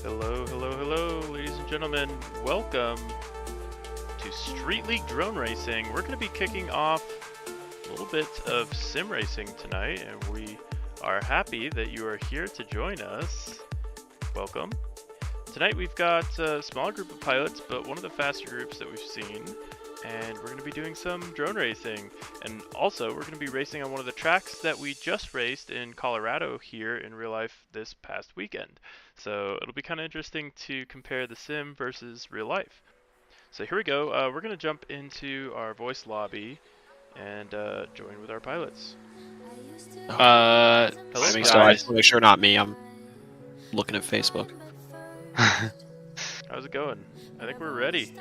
Hello, hello, hello, ladies and gentlemen. Welcome to Street League Drone Racing. We're going to be kicking off a little bit of sim racing tonight, and we are happy that you are here to join us. Welcome. Tonight we've got a smaller group of pilots, but one of the faster groups that we've seen, and we're going to be doing some drone racing. And also, we're going to be racing on one of the tracks that we just raced in Colorado here in real life this past weekend. So it'll be kind of interesting to compare the sim versus real life. So here we go. We're going to jump into our voice lobby and join with our pilots. Hello, guys. so I just want to make sure not me. I'm looking at Facebook. How's it going? I think we're ready.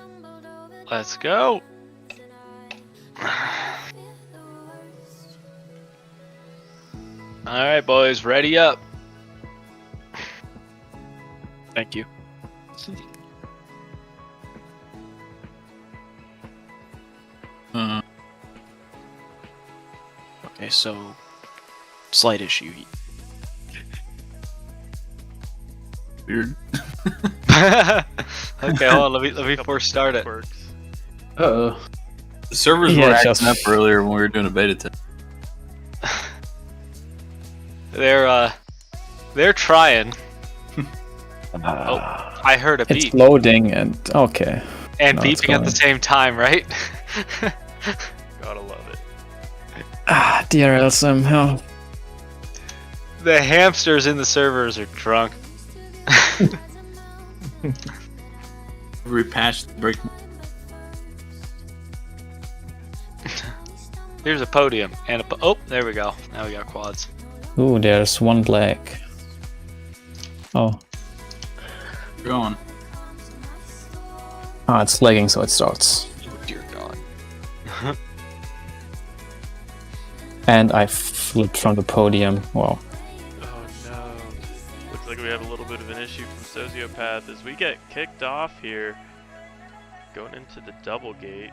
Let's go. All right, boys, ready up. Thank you. Okay, so slight issue. Weird. Okay, hold on. Let me first start it. Quirks. Uh-oh. The servers were acting up earlier when we were doing a beta test. They're trying. Oh, I heard a beep. It's loading and okay. And No, it's beeping at the going. same time, right? Gotta love it. Ah, dear Elsem. Oh. The hamsters in the servers are drunk. We patched the break. Here's a podium and oh, there we go. Now we got quads. Ooh, there's one black. Oh. Going. Ah, it's lagging, so it starts. Oh dear God. And I flipped from the podium. Wow. Oh no. Looks like we have a little bit of an issue from Sociopath as we get kicked off here. Going into the double gate.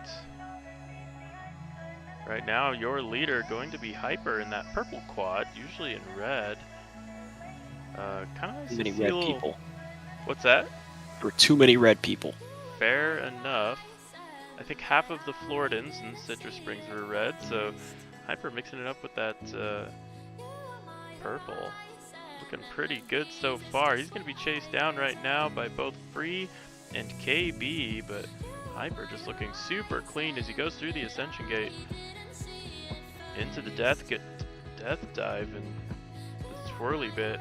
Right now, your leader going to be Hyper in that purple quad, usually in red. Kind of Too many red people. What's that? There were too many red people. Fair enough. I think half of the Floridans in Citrus Springs were red, so Hyper mixing it up with that purple. Looking pretty good so far. He's going to be chased down right now by both Free and KB, but Hyper just looking super clean as he goes through the Ascension Gate into the death dive and the twirly bit.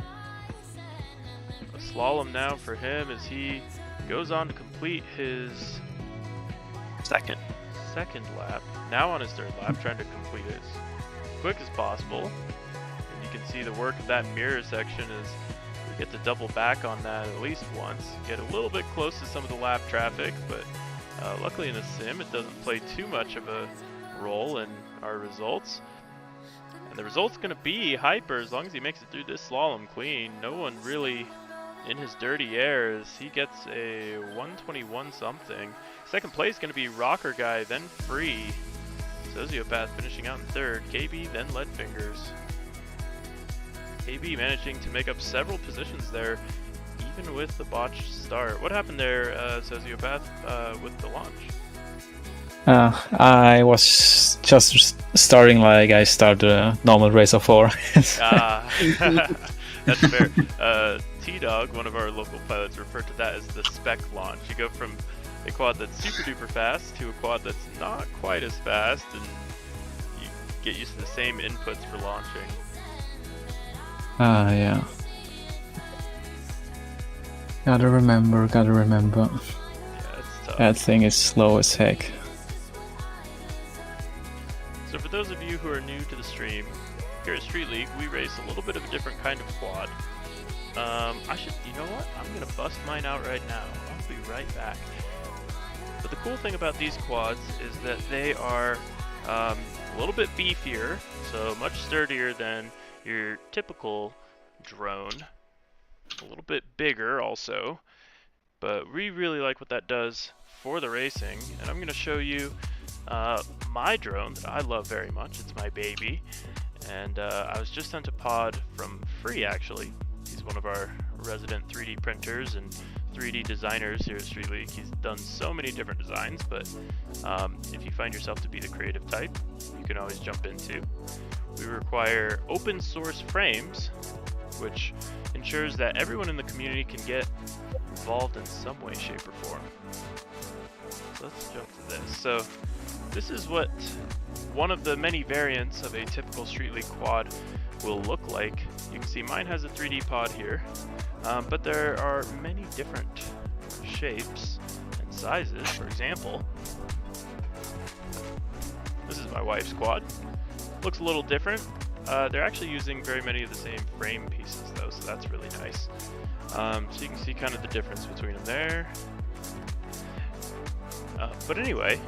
A slalom now for him as he goes on to complete his second lap. Now on his third lap, trying to complete it as quick as possible. And you can see the work of that mirror section as we get to double back on that at least once. Get a little bit close to some of the lap traffic, but luckily in a sim it doesn't play too much of a role in our results. And the result's going to be Hyper as long as he makes it through this slalom clean. No one really in his dirty air as he gets a 121 something. Second place going to be Rocker Guy, then Free. Sociopath finishing out in third. KB, then Leadfingers. KB managing to make up several positions there, even with the botched start. What happened there, Sociopath, with the launch? I was just starting like I started a normal race of 4. That's fair. T-Dog, one of our local pilots, referred to that as the spec launch. You go from a quad that's super duper fast to a quad that's not quite as fast, and you get used to the same inputs for launching. Yeah. Gotta remember. Yeah, it's tough. That thing is slow as heck. So for those of you who are new to the stream, here at Street League, we race a little bit of a different kind of quad. You know what? I'm gonna bust mine out right now. I'll be right back. But the cool thing about these quads is that they are a little bit beefier, so much sturdier than your typical drone. A little bit bigger also, but we really like what that does for the racing. And I'm gonna show you my drone that I love very much. It's my baby. And I was just sent a pod from Free, actually. He's He's one of our resident 3D printers and 3D designers here at Street League. He's done so many different designs, but if you find yourself to be the creative type, you can always jump in too. We require open source frames, which ensures that everyone in the community can get involved in some way, shape, or form. So let's jump to this. So this is what one of the many variants of a typical Street League quad will look like. You can see mine has a 3D pod here, but there are many different shapes and sizes. For example, this is my wife's quad. Looks a little different. They're actually using very many of the same frame pieces though, so that's really nice. So you can see kind of the difference between them there. But anyway,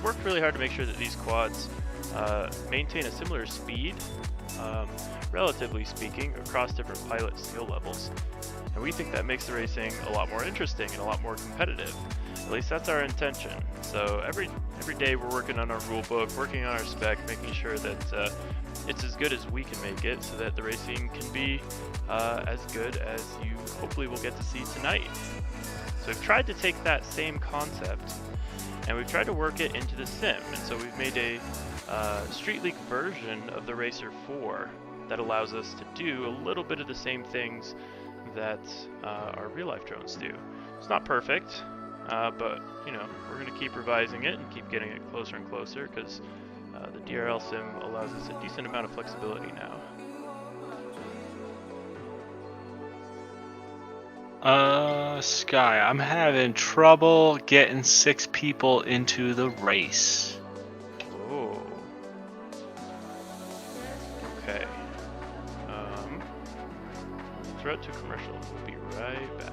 worked really hard to make sure that these quads maintain a similar speed, relatively speaking, across different pilot skill levels. And we think that makes the racing a lot more interesting and a lot more competitive. At least that's our intention. So every day we're working on our rule book, working on our spec, making sure that it's as good as we can make it, so that the racing can be as good as you hopefully will get to see tonight. So we've tried to take that same concept and we've tried to work it into the sim. And so we've made a Street League version of the Racer 4 that allows us to do a little bit of the same things that our real life drones do. It's not perfect, but you know, we're going to keep revising it and keep getting it closer and closer, because the DRL sim allows us a decent amount of flexibility now. Sky, I'm having trouble getting 6 people into the race. Oh. Okay. Throw it to commercial. We'll be right back.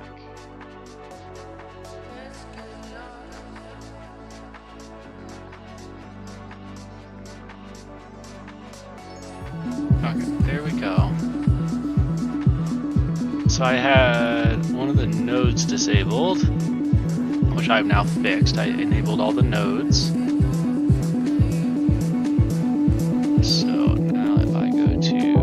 Okay, there we go. So I had one of the nodes disabled, which I've now fixed. I enabled all the nodes. So now if I go to...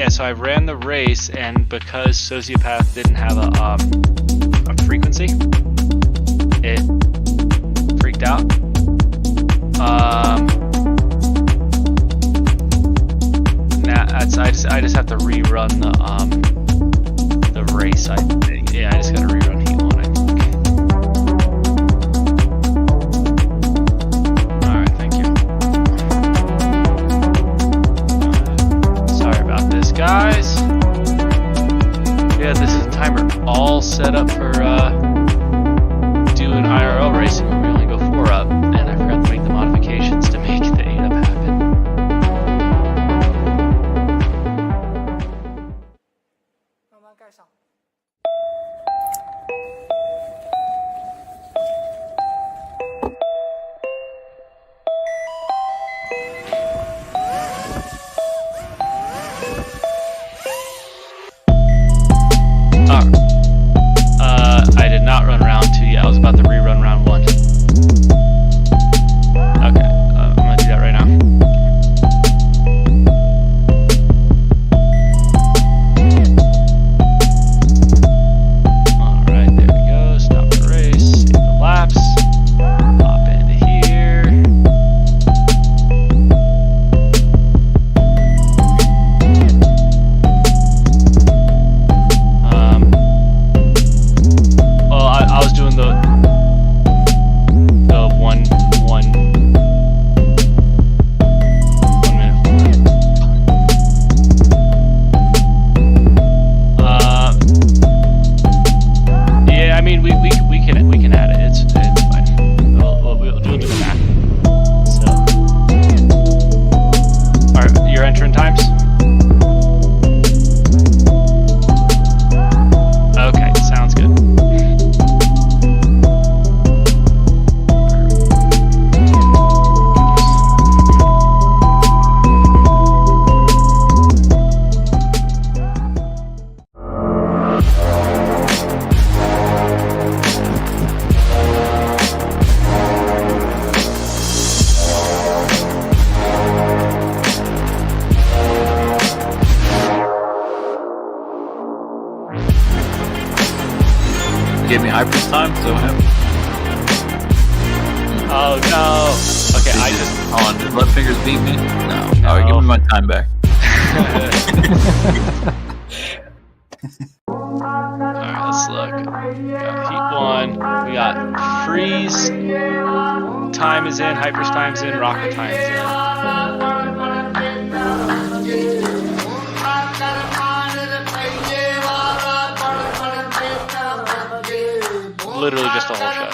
So I ran the race, and because Sociopath didn't have a frequency, it freaked out. I just have to rerun the race. I just gotta rerun Heat 1, I think. All right, thank you. Sorry about this, guys. Yeah, this is a timer all set up for doing IRL racing where we only go 4 up, and I forgot to make the modifications to make the 8 up happen. I did not run round 2 yet. I was about to rerun round 1. Okay, I'm gonna do that right now. gave me Hyper's time, so what happened? Oh no. Okay, I just. Hold on, did Left Fingers beat me? No. No. Alright, give me my time back. Alright, let's look. We got Heat 1. We got Freeze. Time is in. Hyper's time's in. Rocker time's in. Literally just a whole shot.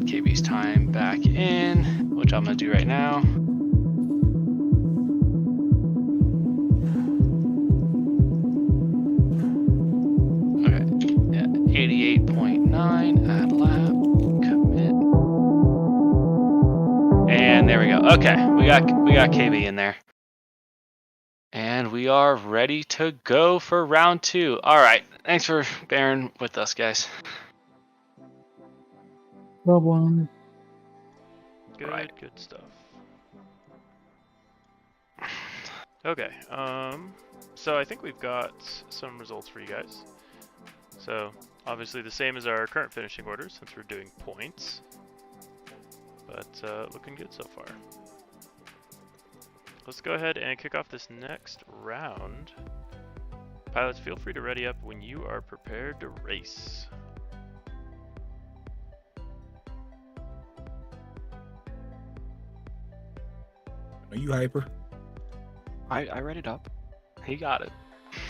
KB's time back in, which I'm gonna do right now. Okay, yeah, 88.9, add lap, commit. And there we go. Okay, we got KB in there. And we are ready to go for round 2. All right, thanks for bearing with us, guys. Problem. Good, Right. good stuff. Okay, so I think we've got some results for you guys. So, obviously the same as our current finishing order since we're doing points. But, looking good so far. Let's go ahead and kick off this next round. Pilots, feel free to ready up when you are prepared to race. Are you Hyper? I read it up. He got it.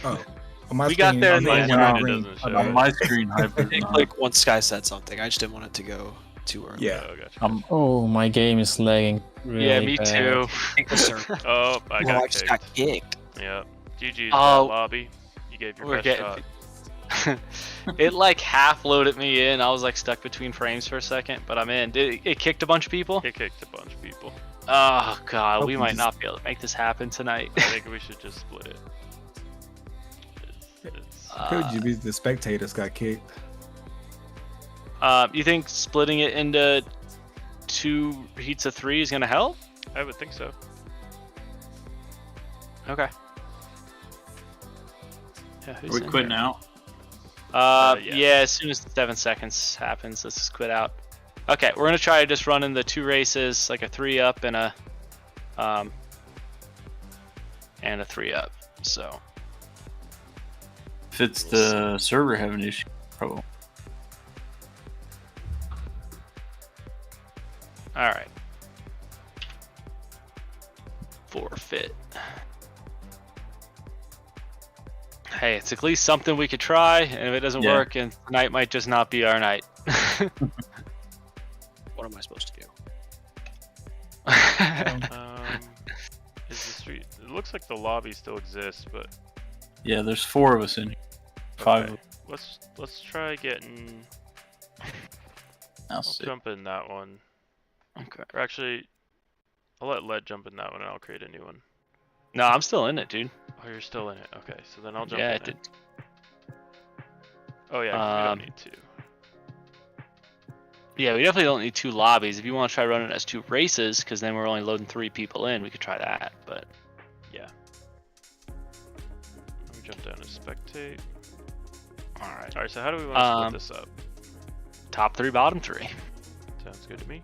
Oh. On my We got screen, there I'm in the the only end. one It green. doesn't show On it. my screen, Hyper's I think not. like once Sky said something, I just didn't want it to go too early. Yeah. Oh, gotcha. Oh, my game is lagging. Really Yeah, me bad. too. I think the server. Oh, I Well, I got just kicked. got kicked. Yeah. GG's Oh. lobby. You gave your We're best getting. shot. It like half loaded me in. I was like stuck between frames for a second, but I'm in. It kicked a bunch of people? It kicked a bunch of people. Oh god, Hope we you might just- not be able to make this happen tonight. I think we should just split it. Could you be the spectators got kicked? You think splitting it into 2 heats of 3 is gonna help? I would think so. Okay. Yeah, Are who's we in quitting here? out? Yeah. Yeah, as soon as the 7 seconds happens, let's just quit out. Okay, we're gonna try to just run in the 2 races, like a 3-up and a 3-up. So If it's the server having an issue, probably. all right. Forfeit. Hey, it's at least something we could try, and if it doesn't Yeah. work, and tonight might just not be our night. What am I supposed to do? Is the street? It looks like the lobby still exists, but Yeah, there's 4 of us in here. 5 okay. Let's try getting. I'll I'll see. jump in that one. Okay. Or actually, I'll let Led jump in that one, and I'll create a new one. No, I'm still in it, dude. Oh, you're still in it. Okay, so then I'll jump Yeah, in it did. it. Oh yeah, 'cause we don't Um, need to. Yeah, we definitely don't need 2 lobbies. If you want to try running it as 2 races, because then we're only loading 3 people in, we could try that. But Yeah. I'm jump down to spectate. All right. All right, so how do we want to split this up? Top 3, bottom 3. Sounds good to me.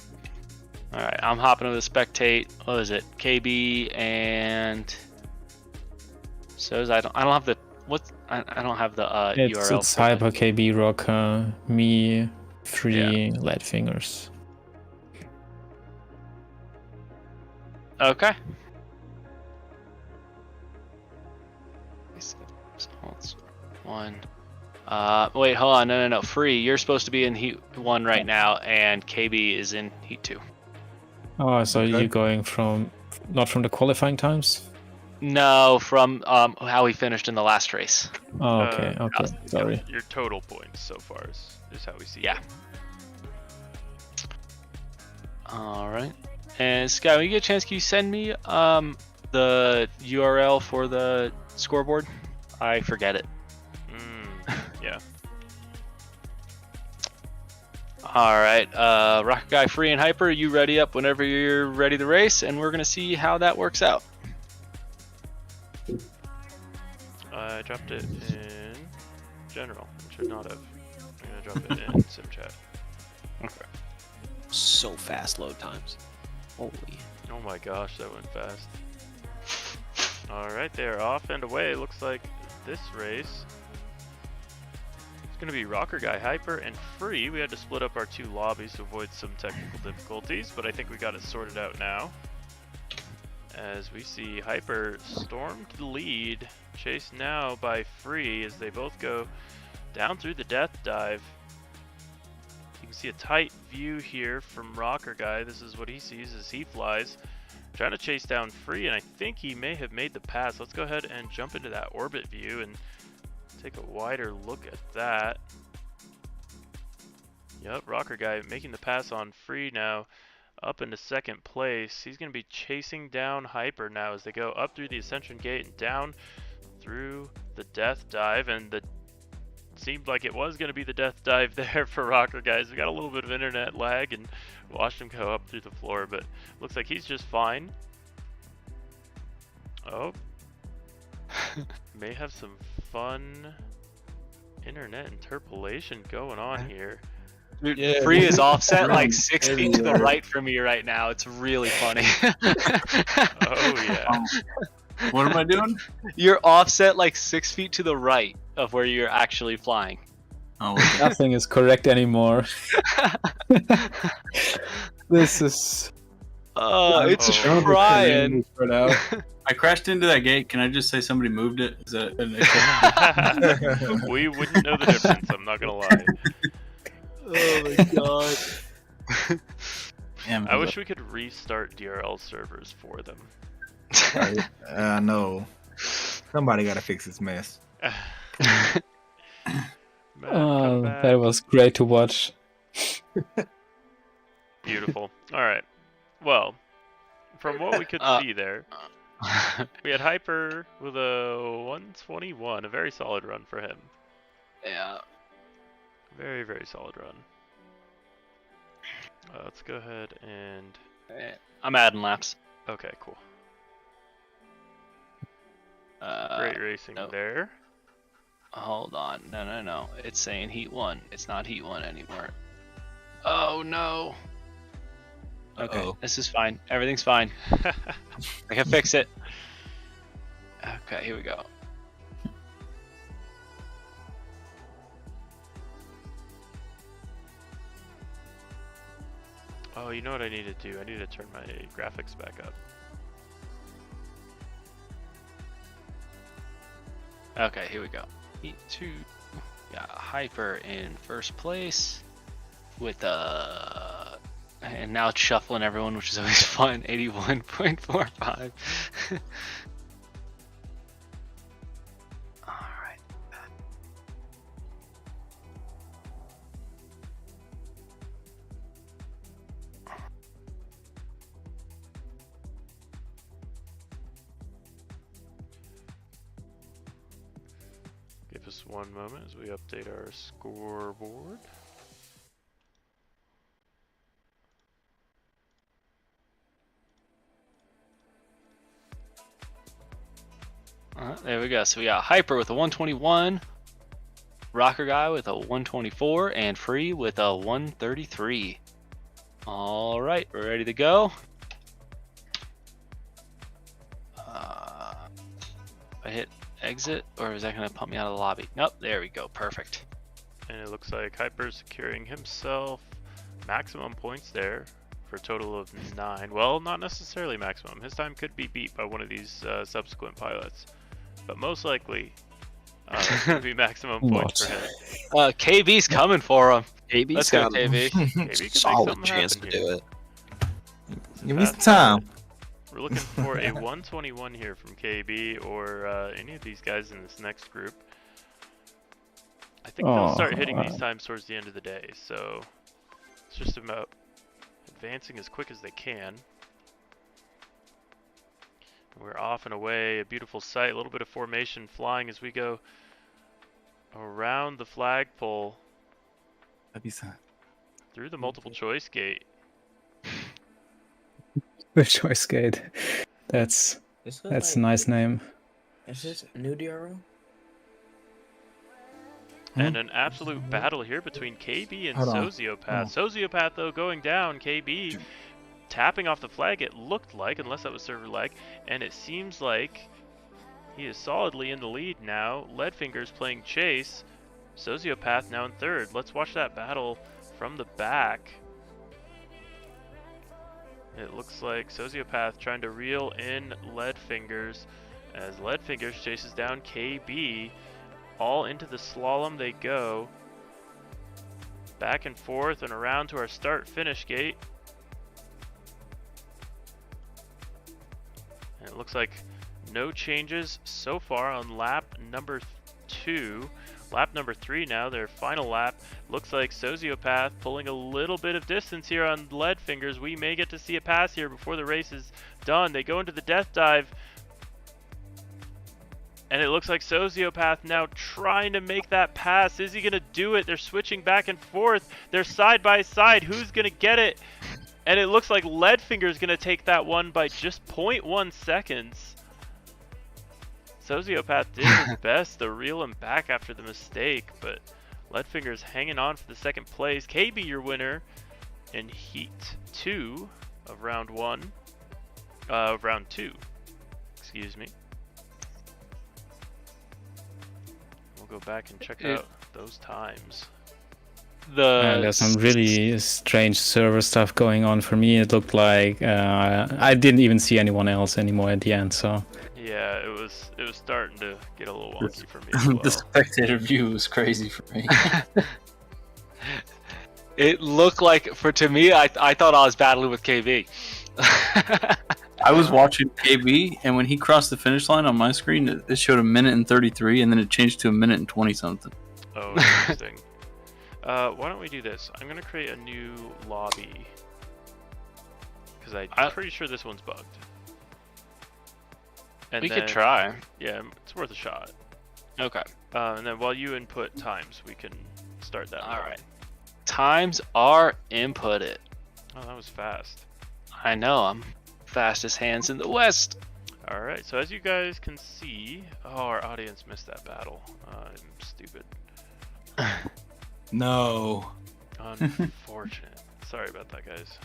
All right, I'm hopping to the spectate. What is it? KB and so I don't have the I don't have the URL. It's Hyper, KB, Rocker, me, Free, Lightfingers. Okay. One. Wait, hold on. No. Free, you're supposed to be in Heat 1 right now, and KB is in Heat 2. Oh, so Okay. you're going not from the qualifying times? No, from how he finished in the last race. Oh, okay, sorry. Your total points so far is how we see Yeah. it. All right. And Sky, when you get a chance, can you send me the URL for the scoreboard? I forget it. Yeah. All right, Rocket Guy, Free, and Hyper, you ready up whenever you're ready to race, and we're gonna see how that works out. I dropped it in general. It should not have. I'm gonna drop it in sim chat. Okay. So fast load times. Holy. Oh my gosh, that went fast. Alright, they're off and away. Looks like this race is going to be Rocker Guy, Hyper, and Free. We had to split up our 2 lobbies to avoid some technical difficulties, but I think we got it sorted out now. As we see Hyper storm to the lead, chased now by Free as they both go down through the death dive. You can see a tight view here from Rocker Guy. This is what he sees as he flies. Trying to chase down Free, and I think he may have made the pass. Let's go ahead and jump into that orbit view and take a wider look at that. Yep, Rocker Guy making the pass on Free now, up into 2nd place. He's going to be chasing down Hyper now as they go up through the Ascension Gate and down through the Death Dive, and the seemed like it was going to be the death dive there for Rocker Guys. We got a little bit of internet lag and watched him go up through the floor, but looks like he's just fine. Oh. May have some fun internet interpolation going on here. Dude, Yeah, Free is offset around like 6 feet to the everywhere. right from me right now. It's really funny. Oh yeah. What am I doing? You're offset like 6 feet to the right of where you're actually flying. Oh, okay. Nothing is correct anymore. This is... It's Oh. trying. Spread out. I crashed into that gate. Can I just say somebody moved it? Is that an We wouldn't know the difference, I'm not gonna lie. Oh my god. Damn, I wish we could restart DRL servers for them. No. Somebody got to fix this mess. Matt, come back. that was great to watch. Beautiful. Alright. Well, from what we could see there, we had Hyper with a 121, a very solid run for him. Yeah. Very, very solid run. Let's go ahead and... I'm adding laps. Okay, cool. Great racing no. there. Hold on. No. It's saying Heat 1. It's not Heat 1 anymore. Oh no. Okay, Uh-oh. this is fine. Everything's fine. I can fix it. Okay, here we go. Oh, you know what I need to do? I need to turn my graphics back up. Okay, here we go. Heat 2. Got Hyper in first place with and now it's shuffling everyone, which is always fun. 81.45. All right. Give us one moment as we update our scoreboard. There we go. So we got Hyper with a 121, Rocker Guy with a 124, and Free with a 133. All right, we're ready to go. I hit exit, or is that going to pump me out of the lobby? Nope, there we go. Perfect. And it looks like Hyper securing himself maximum points there for a total of 9. Well, not necessarily maximum. His time could be beat by one of these subsequent pilots, but most likely it would be maximum points for him. KB's coming for him. KB's Let's go, got a KB. Maybe he could solid make something chance to happen here. do it. Give me some time. We're looking for a 121 here from KB or any of these guys in this next group. I think they'll start hitting these times towards the end of the day, so it's just about advancing as quick as they can. We're off and away, a beautiful sight, a little bit of formation flying as we go around the flagpole through the multiple choice gate. The choice gate. That's a nice name. Is this new DRO? And an absolute battle here between KB and Hold on. Sociopath. Sociopath, though, going down. KB tapping off the flag, it looked like, unless that was server lag. And it seems like he is solidly in the lead now. Leadfinger's playing chase. Sociopath now in third. Let's watch that battle from the back. It looks like Sociopath trying to reel in Leadfingers as Leadfingers chases down KB. All into the slalom they go. Back and forth and around to our start-finish gate. And it looks like no changes so far on lap number 2. Lap number 3 now, their final lap. Looks like Sociopath pulling a little bit of distance here on Leadfingers. We may get to see a pass here before the race is done. They go into the death dive. And it looks like Sociopath now trying to make that pass. Is he going to do it? They're switching back and forth. They're side by side. Who's going to get it? And it looks like Leadfinger's going to take that one by just 0.1 seconds. Sociopath did his best to reel him back after the mistake, but Leadfinger's hanging on for the second place. KB, your winner in Heat 2 of round 1. Round 2. Excuse me. We'll go back and check out those times. There's some really strange server stuff going on for me. It looked like I didn't even see anyone else anymore at the end. So yeah, it was starting to get a little wonky for me as well. The spectator view was crazy for me. It looked like, to me, I thought I was battling with KB. I was watching KB, and when he crossed the finish line on my screen, it showed 1 minute and 33, and then it changed to 1 minute and 20 something. Oh, interesting. Why don't we do this? I'm gonna create a new lobby because I'm pretty sure this one's bugged. And we could try. Yeah, it's worth a shot. Okay. And then while you input times, we can start that. All right. Times are inputted. Oh, that was fast. I know. I'm fastest hands in the West. All right. So as you guys can see, our audience missed that battle. I'm stupid. No. Unfortunate. Sorry about that, guys.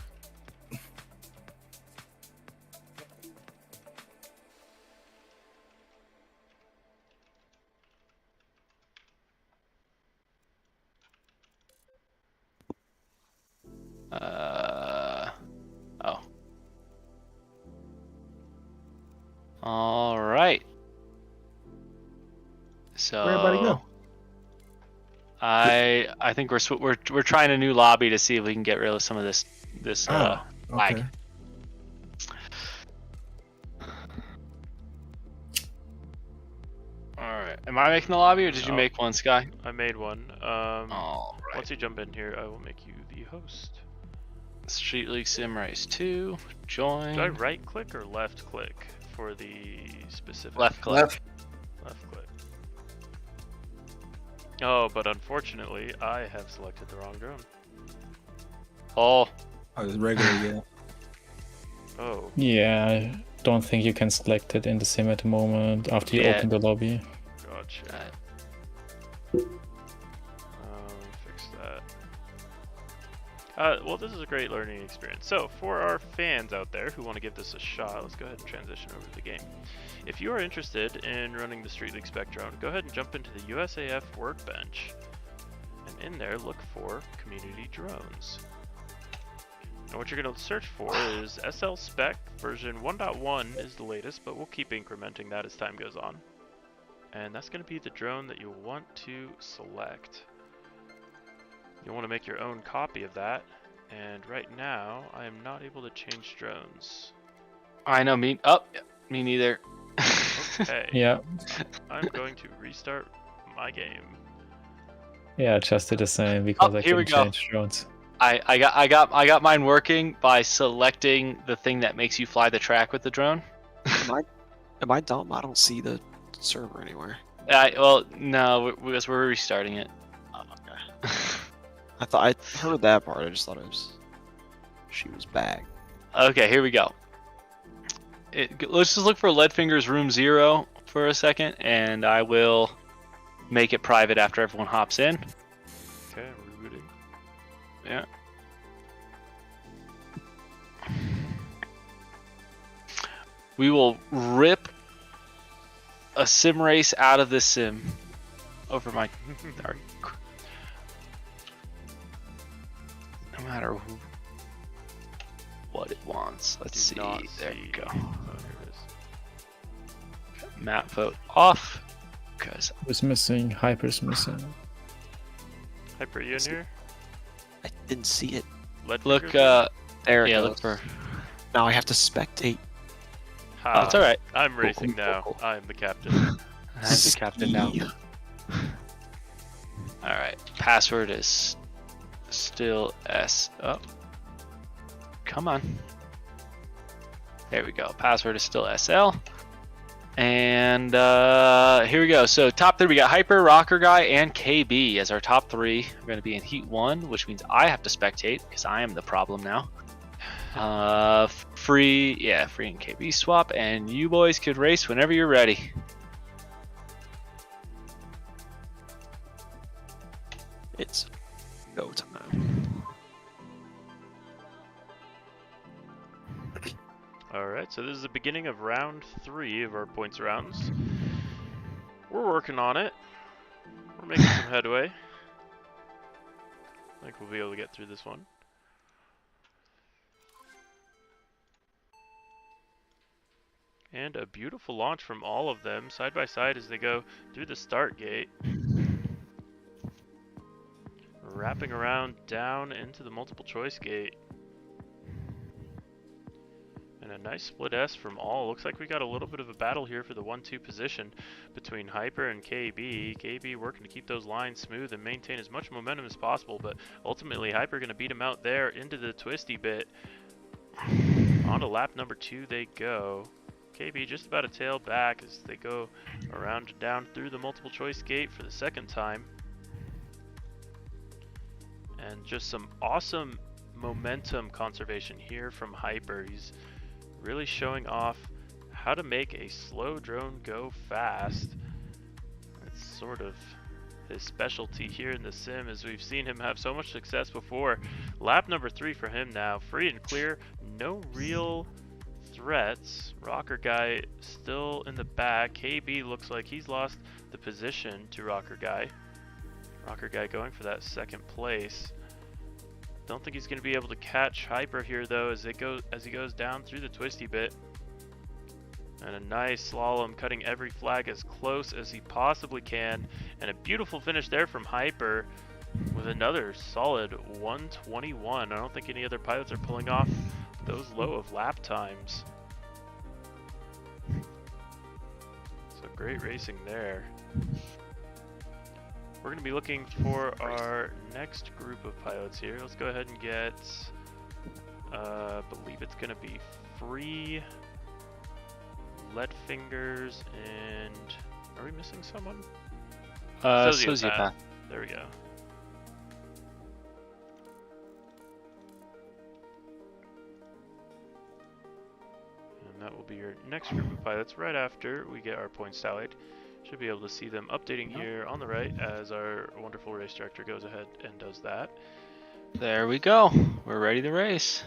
Oh. All right. So Where'd everybody go? I think we're trying a new lobby to see if we can get rid of some of this lag. Okay. All right. Am I making the lobby, or did you No. make one, Sky? I made one. All right. Once you jump in here, I will make you the host. Street League Sim Race 2. Join. Do I right click or left click for the specific? Left click. Left. Left click. Oh, but unfortunately, I have selected the wrong drone. Oh. Oh, it's regular, yeah. Oh, yeah, don't think you can select it in the sim at the moment after you Yeah. open the lobby. Gotcha. Alright. Fix that. Well, this is a great learning experience. So, for our fans out there who want to give this a shot, let's go ahead and transition over to the game. If you are interested in running the Street League Spec drone, go ahead and jump into the USAF workbench. And in there, look for Community Drones. And what you're going to search for is SL Spec version 1.1 is the latest, but we'll keep incrementing that as time goes on. And that's going to be the drone that you'll want to select. You'll want to make your own copy of that. And right now, I am not able to change drones. I know, me. Oh, me neither. Okay. Yeah, I'm going to restart my game. yeah, I just did the same because I here we couldn't go. change drones. I got mine working by selecting the thing that makes you fly the track with the drone. Am I dumb? I don't see the server anywhere. Well, no, because we're restarting it. Oh, okay. I thought I heard that part. I just thought it was she was back. Okay, here we go. Let's just look for Leadfinger's Room 0 for a second, and I will make it private after everyone hops in. Okay, I'm rebooting. Yeah. We will rip a sim race out of this sim over my. No matter what it wants. Let's see. Do not There see- we go. Oh, here it is. Map vote off. Because Who's missing? Hyper's missing. Hyper, you in here? I didn't see it. Lead look, fingers? There it yeah, goes. look for. Now I have to spectate. Ha, That's all right. I'm racing cool, now. cool. I'm the captain. I'm the captain now. Yeah. All right. Password is still S. Oh, come on. There we go. Password is still SL. And here we go. So top 3, we got Hyper, Rocker Guy, and KB as our top 3. We're going to be in Heat 1, which means I have to spectate because I am the problem now. Free and KB swap, and you boys could race whenever you're ready. It's go time. Alright, so this is the beginning of round 3 of our points rounds. We're working on it. We're making some headway. I think we'll be able to get through this one. And a beautiful launch from all of them, side by side as they go through the start gate. Wrapping around down into the multiple choice gate. And a nice split S from all. Looks like we got a little bit of a battle here for the 1-2 position between Hyper and KB. KB working to keep those lines smooth and maintain as much momentum as possible, but ultimately Hyper going to beat him out there into the twisty bit. On to lap number 2 they go. KB just about a tail back as they go around and down through the multiple choice gate for the second time. And just some awesome momentum conservation here from Hyper. He's really showing off how to make a slow drone go fast. It's sort of his specialty here in the sim, as we've seen him have so much success before. Lap number 3 for him now, free and clear, no real threats. Rocker Guy still in the back. KB looks like he's lost the position to Rocker Guy. Rocker Guy going for that second place. Don't think he's going to be able to catch Hyper here though as he goes down through the twisty bit. And a nice slalom, cutting every flag as close as he possibly can. And a beautiful finish there from Hyper with another solid 121. I don't think any other pilots are pulling off those low of lap times. So great racing there. We're going to be looking for our next group of pilots here. Let's go ahead and get, I believe it's going to be Free, Leadfingers, and are we missing someone? Sociopath. There we go. And And that will be your next group of pilots right after we get our points tallied. Should be able to see them updating here on the right as our wonderful race director goes ahead and does that. There we go. We're ready to race.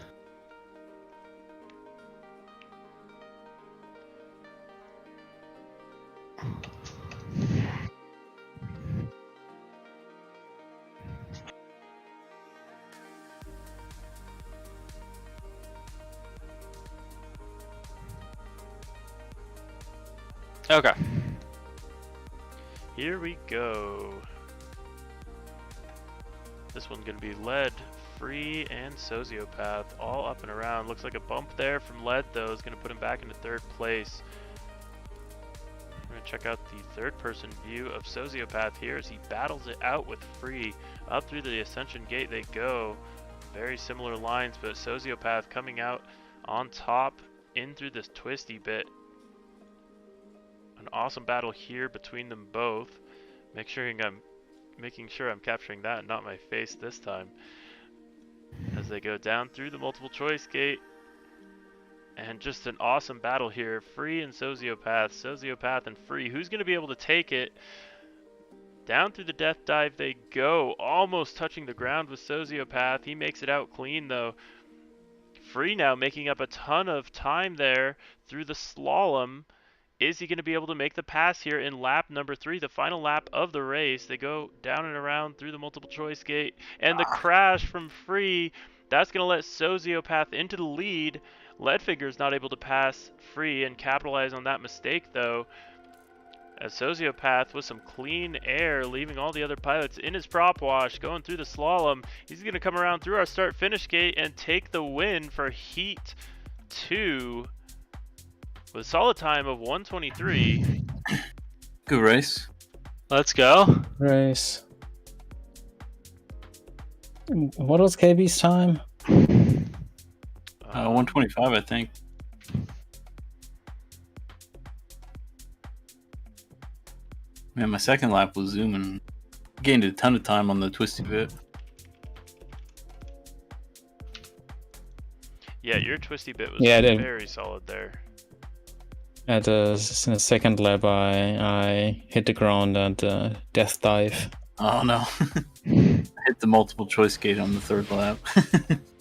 Okay. Here we go. This one's going to be Lead, Free, and Sociopath all up and around. Looks like a bump there from Lead, though, is going to put him back into third place. We're going to check out the third-person view of Sociopath here as he battles it out with Free. Up through the Ascension Gate they go. Very similar lines, but Sociopath coming out on top in through this twisty bit. An awesome battle here between them both. Making sure I'm capturing that, not my face this time. As they go down through the multiple choice gate. And just an awesome battle here. Free and Sociopath. Sociopath and Free. Who's going to be able to take it? Down through the death dive they go. Almost touching the ground with Sociopath. He makes it out clean though. Free now making up a ton of time there through the slalom. Is he going to be able to make the pass here in lap number 3, the final lap of the race? They go down and around through the multiple choice gate. And the crash from Free, that's going to let Sociopath into the lead. Leadfinger's not able to pass Free and capitalize on that mistake, though. As Sociopath with some clean air, leaving all the other pilots in his prop wash, going through the slalom. He's going to come around through our start-finish gate and take the win for Heat 2. With a solid time of 1:23. Good race. Let's go. Race. What was KB's time? 125, I think. Man, my second lap was zooming. Gained a ton of time on the twisty bit. Yeah, your twisty bit was very solid there. At the second lap, I hit the ground and death dive. Oh no. I hit the multiple choice gate on the third lap.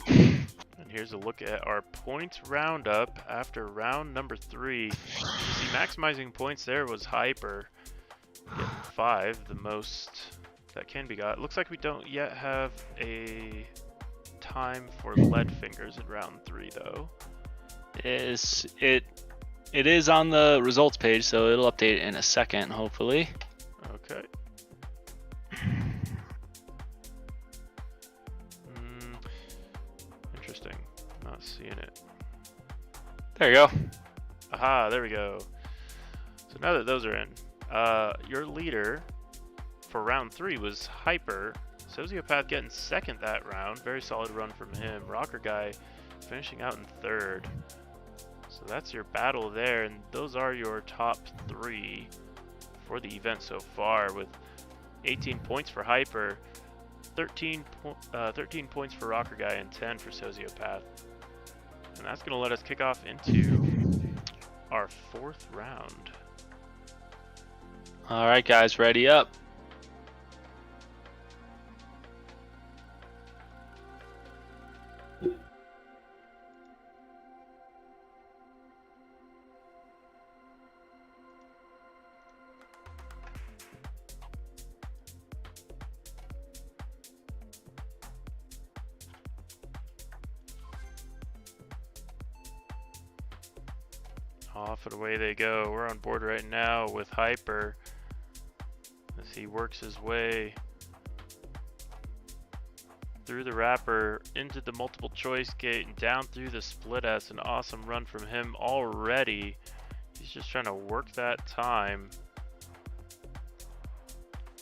And here's a look at our points roundup after round number 3. You see, maximizing points there was Hyper. Getting 5, the most that can be got. Looks like we don't yet have a time for Leadfingers in round 3, though. It is on the results page, so it'll update in a second, hopefully. Okay. Interesting. Not seeing it. There you go. Aha, there we go. So now that those are in, your leader for round 3 was Hyper. Sociopath getting second that round. Very solid run from him. Rocker Guy finishing out in third. So that's your battle there, and those are your top 3 for the event so far, with 18 points for Hyper, 13 points for Rocker Guy, and 10 for Sociopath. And that's going to let us kick off into our 4th round. All right, guys, ready up. Off and away they go. We're on board right now with Hyper as he works his way through the wrapper into the multiple choice gate and down through the split S. An awesome run from him already. He's just trying to work that time.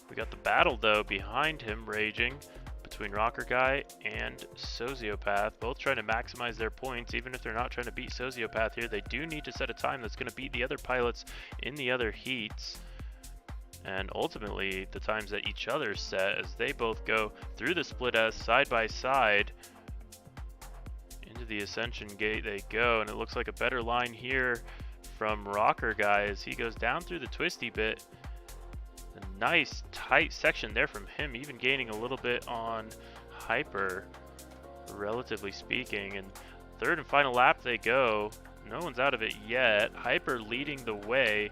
We got the battle though behind him raging between Rocker Guy and Sociopath, both trying to maximize their points. Even if they're not trying to beat Sociopath here, they do need to set a time that's going to beat the other pilots in the other heats. And ultimately, the times that each other set as they both go through the split S side by side into the Ascension Gate they go, and it looks like a better line here from Rocker Guy as he goes down through the twisty bit. A nice tight section there from him, even gaining a little bit on Hyper, relatively speaking. And third and final lap they go. No one's out of it yet. Hyper leading the way,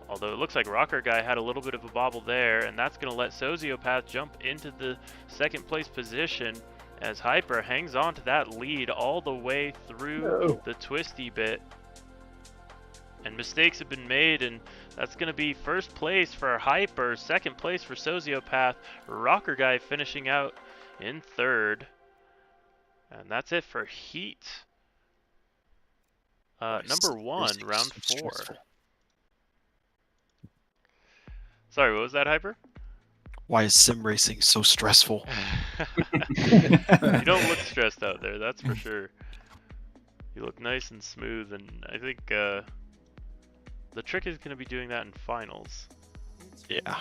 although it looks like Rocker Guy had a little bit of a bobble there, and that's going to let Sociopath jump into the second place position as Hyper hangs on to that lead all the way through the twisty bit. And mistakes have been made, and that's going to be first place for Hyper, second place for Sociopath, Rocker Guy finishing out in third. And that's it for Heat. Number 1, round 4. Sorry, what was that, Hyper? Why is sim racing so stressful? You don't look stressed out there, that's for sure. You look nice and smooth, and I think the trick is going to be doing that in finals. Yeah.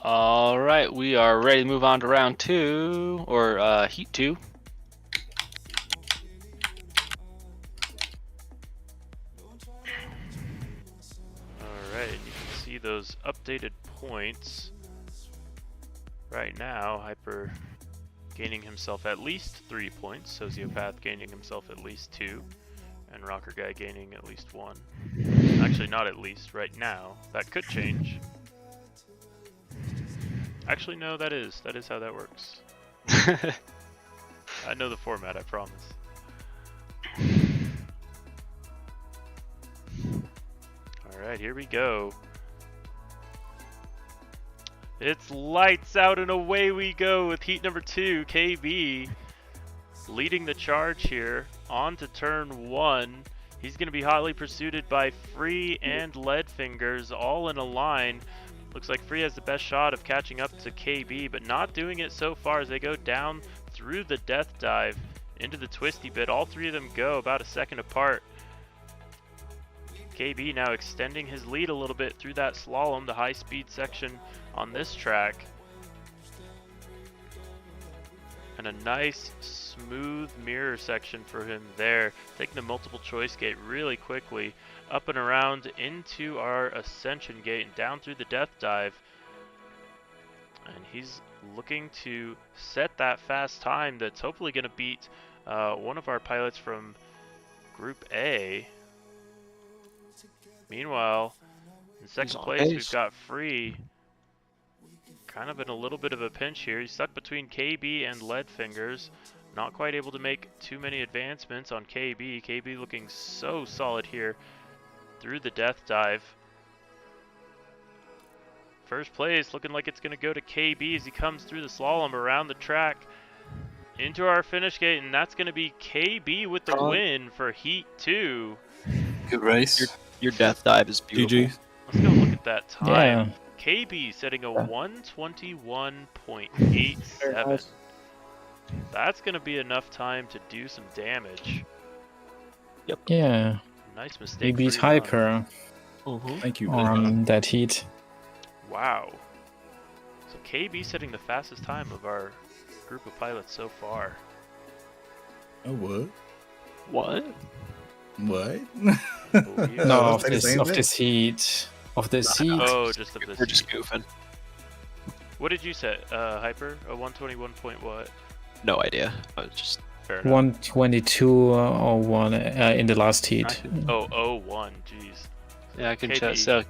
All right, we are ready to move on to round 2, or Heat 2. Alright, you can see those updated points. Right now, Hyper gaining himself at least 3 points, Sociopath gaining himself at least 2, and Rocker Guy gaining at least 1. Actually, not at least, right now. That could change. Actually, no, that is how that works. I know the format, I promise. Alright, here we go. It's lights out and away we go with heat number 2, KB leading the charge here on to turn 1. He's going to be hotly pursued by Free and Leadfingers all in a line. Looks like Free has the best shot of catching up to KB, but not doing it so far as they go down through the death dive into the twisty bit. All three of them go about a second apart. KB now extending his lead a little bit through that slalom, the high speed section on this track. And a nice smooth mirror section for him there, taking the multiple choice gate really quickly up and around into our Ascension gate and down through the death dive. And he's looking to set that fast time that's hopefully going to beat one of our pilots from Group A. Meanwhile, in second place, we've got Free. Kind of in a little bit of a pinch here. He's stuck between KB and Leadfingers. Not quite able to make too many advancements on KB. KB looking so solid here through the death dive. First place looking like it's going to go to KB as he comes through the slalom around the track into our finish gate, and that's going to be KB with the win for Heat 2. Good race. Your death dive is beautiful. GG. Let's go look at that time. Yeah. KB setting a 121.87. That's going to be enough time to do some damage. Yeah. Nice He mistake. beat free run. Hyper Thank you. on that heat. Wow. So KB setting the fastest time of our group of pilots so far. Oh, what? What? What? Believe- No, Oh, of that's this like the heat. Of this heat. Oh, just of this. We're just goofing. What did you set, Hyper? A 121 point what? No idea. I was just Fair enough. 122.01 in the last heat. Oh, 01, jeez. Yeah, I can KB. check. So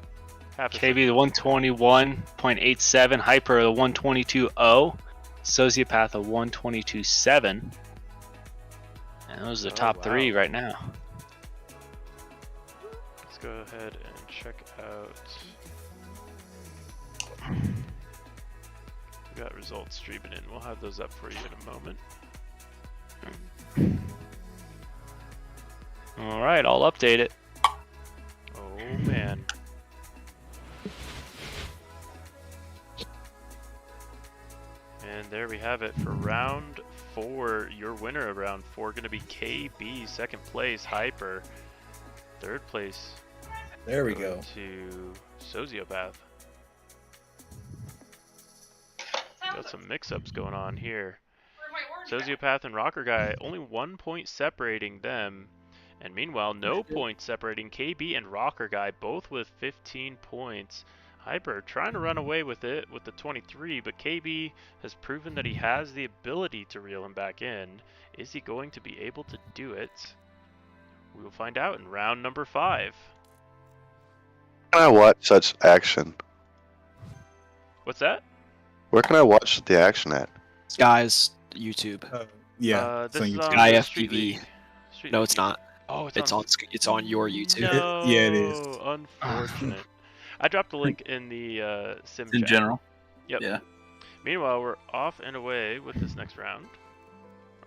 Half a KB the 121.87, Hyper the 122.0, Sociopath a 122.7. And those are the Oh, top wow. 3 right now. Let's go ahead and check out. We got results streaming in. We'll have those up for you in a moment. All right, I'll update it. Oh man. And there we have it for round 4. Your winner of round 4 going to be KB, second place, Hyper. Third place There we going go. to Sociopath. Got some mix-ups going on here. Sociopath and Rocker Guy, only 1 point separating them. And meanwhile, no points separating KB and Rocker Guy, both with 15 points. Hyper trying to run away with it with the 23, but KB has proven that he has the ability to reel him back in. Is he going to be able to do it? We will find out in round number 5. Where can I watch such action? What's that? Where can I watch the action at? Guys, YouTube. Yeah. This is on Guy the FPV. Street League. Street No, League. it's not. Oh, It's on your YouTube. No, Yeah, it is. Unfortunate. I dropped a link in the sim In chat. general. Yep. Yeah. Meanwhile, we're off and away with this next round.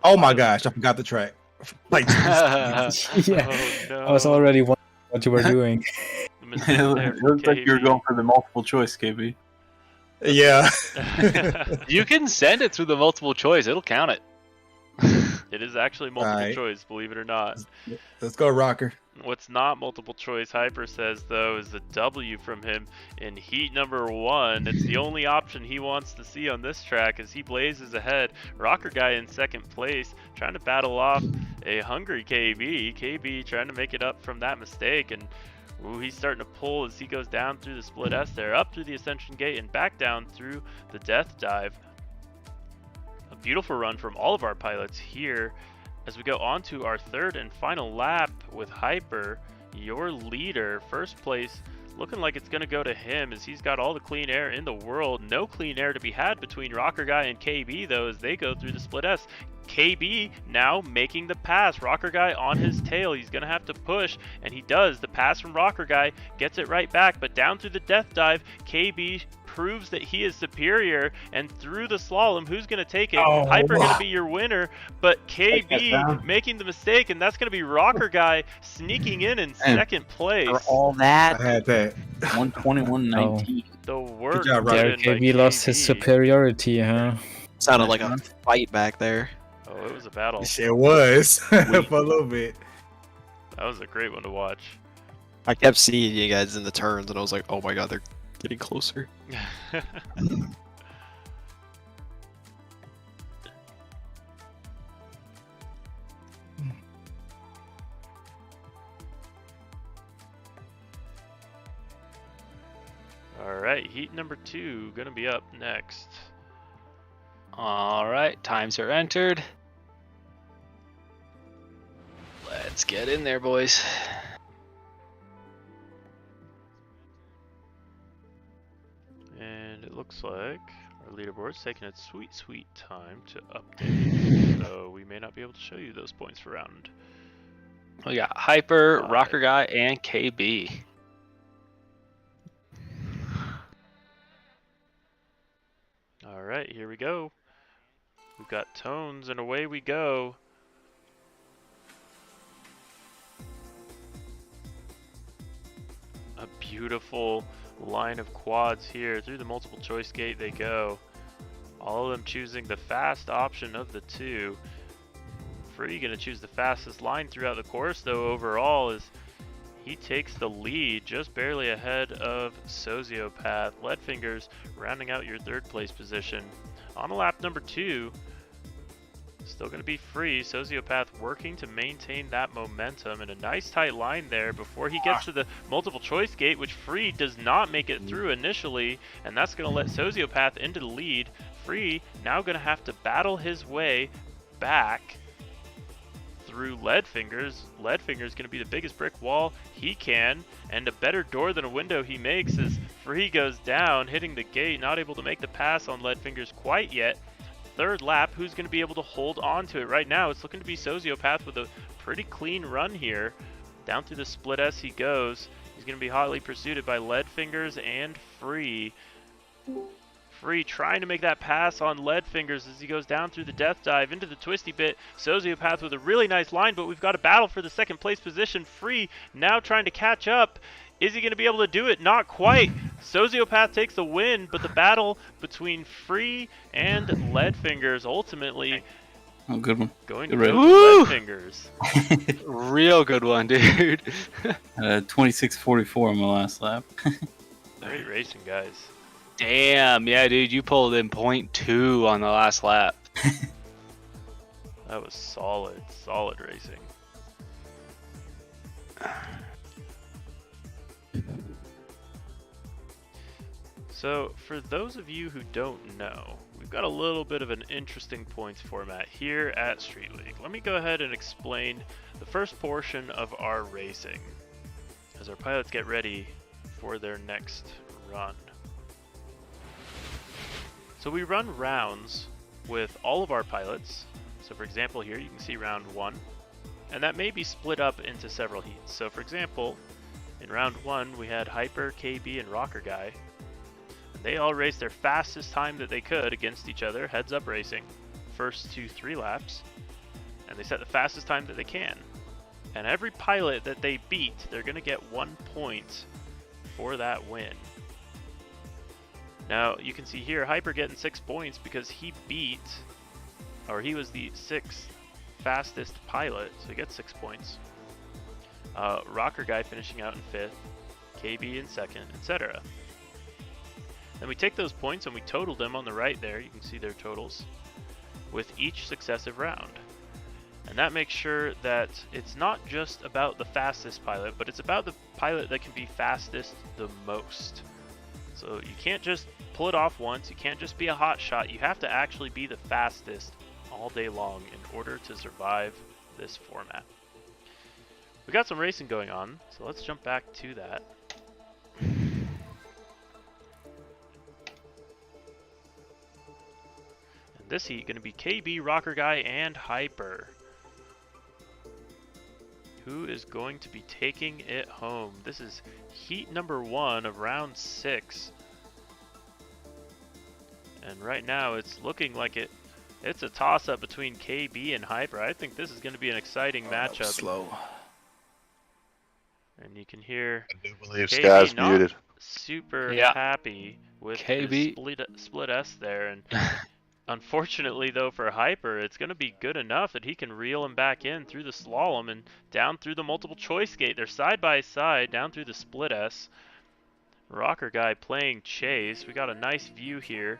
Oh my gosh, I forgot the track. Like, Yeah. Oh no. I was already wondering what you were doing. The mistake It there for looks like you're KB. going for the multiple choice, KB. yeah. You can send it through the multiple choice. It'll count it. It is actually multiple Alright. choice, believe it or not. Let's go, Rocker. What's not multiple choice, Hyper says, though, is a W from him in heat number 1. It's the only option he wants to see on this track as he blazes ahead. Rocker Guy in second place, trying to battle off a hungry KB. KB trying to make it up from that mistake, and ooh, he's starting to pull as he goes down through the split S there, up through the Ascension Gate and back down through the Death Dive. A beautiful run from all of our pilots here as we go on to our third and final lap with Hyper, your leader. First place looking like it's going to go to him as he's got all the clean air in the world. No clean air to be had between Rocker Guy and KB though as they go through the split S. KB now making the pass. Rocker Guy on his tail. He's going to have to push, and he does. The pass from Rocker Guy gets it right back, but down through the death dive, KB proves that he is superior, and through the slalom, who's going to take it? Oh, Hyper going wow. to be your winner, but KB making the mistake, and that's going to be Rocker Guy sneaking in second place. For all I that, had that. 121.19. The work job, put Rocker. in by KB lost his KB. superiority, huh? sounded like a fight back there. Oh, it was a battle. It was for a little bit. That was a great one to watch. I kept seeing you guys in the turns, and I was like, oh my god, they're getting closer. Alright, heat number 2 gonna be up next. All right, times are entered. Let's get in there, boys. And it looks like our leaderboard's taking its sweet, sweet time to update. So we may not be able to show you those points for round. We got Hyper, 5. Rocker Guy, and KB. Alright, here we go. We've got tones and away we go. A beautiful line of quads here. Through the multiple choice gate they go. All of them choosing the fast option of the two. Free gonna choose the fastest line throughout the course though overall as he takes the lead just barely ahead of Sociopath. Leadfingers rounding out your third place position. On lap number 2, still going to be Free. Sociopath working to maintain that momentum and a nice tight line there before he gets to the multiple choice gate, which Free does not make it through initially, and that's going to let Sociopath into the lead. Free now going to have to battle his way back through Leadfingers. Leadfingers going to be the biggest brick wall he can, and a better door than a window he makes as Free goes down, hitting the gate, not able to make the pass on Leadfingers quite yet. Third lap, who's going to be able to hold on to it? Right now, it's looking to be Sociopath with a pretty clean run here. Down through the split S he goes. He's going to be hotly pursued by Leadfingers and Free. Free trying to make that pass on Leadfingers as he goes down through the death dive into the twisty bit. Sociopath with a really nice line, but we've got a battle for the second place position. Free now trying to catch up. Is he going to be able to do it? Not quite. Sociopath takes the win, but the battle between Free and Leadfingers ultimately Oh, good one. Going Good to red. go Woo! with red fingers. Real good one, dude. 26:44 on my last lap. Great racing, guys. Damn, yeah, dude, you pulled in 0.2 on the last lap. That was solid racing. So, for those of you who don't know, we've got a little bit of an interesting points format here at Street League. Let me go ahead and explain the first portion of our racing as our pilots get ready for their next run. So we run rounds with all of our pilots. So for example here, you can see round 1, and that may be split up into several heats. So for example, in round 1, we had Hyper, KB, and Rocker Guy. They all raced their fastest time that they could against each other, heads up racing, first 2-3 laps, and they set the fastest time that they can. And every pilot that they beat, they're going to get 1 point for that win. Now, you can see here, Hyper getting 6 points because he he was the 6th fastest pilot, so he gets 6 points. Rocker Guy finishing out in 5th, KB in 2nd, etc. Then we take those points and we total them on the right there, you can see their totals, with each successive round. And that makes sure that it's not just about the fastest pilot, but it's about the pilot that can be fastest the most. So you can't just pull it off once, you can't just be a hot shot, you have to actually be the fastest all day long in order to survive this format. We got some racing going on, so let's jump back to that. This heat going to be KB, Rocker Guy, and Hyper. Who is going to be taking it home? This is heat number 1 of round 6. And right now it's looking like it's a toss-up between KB and Hyper. I think this is going to be an exciting matchup. Slow. And you can hear I do believe KB Sky's not muted. super Yeah. happy with KB. his split S there. And unfortunately, though, for Hyper, it's going to be good enough that he can reel him back in through the slalom and down through the multiple choice gate. They're side by side down through the split S. Rocker Guy playing chase. We got a nice view here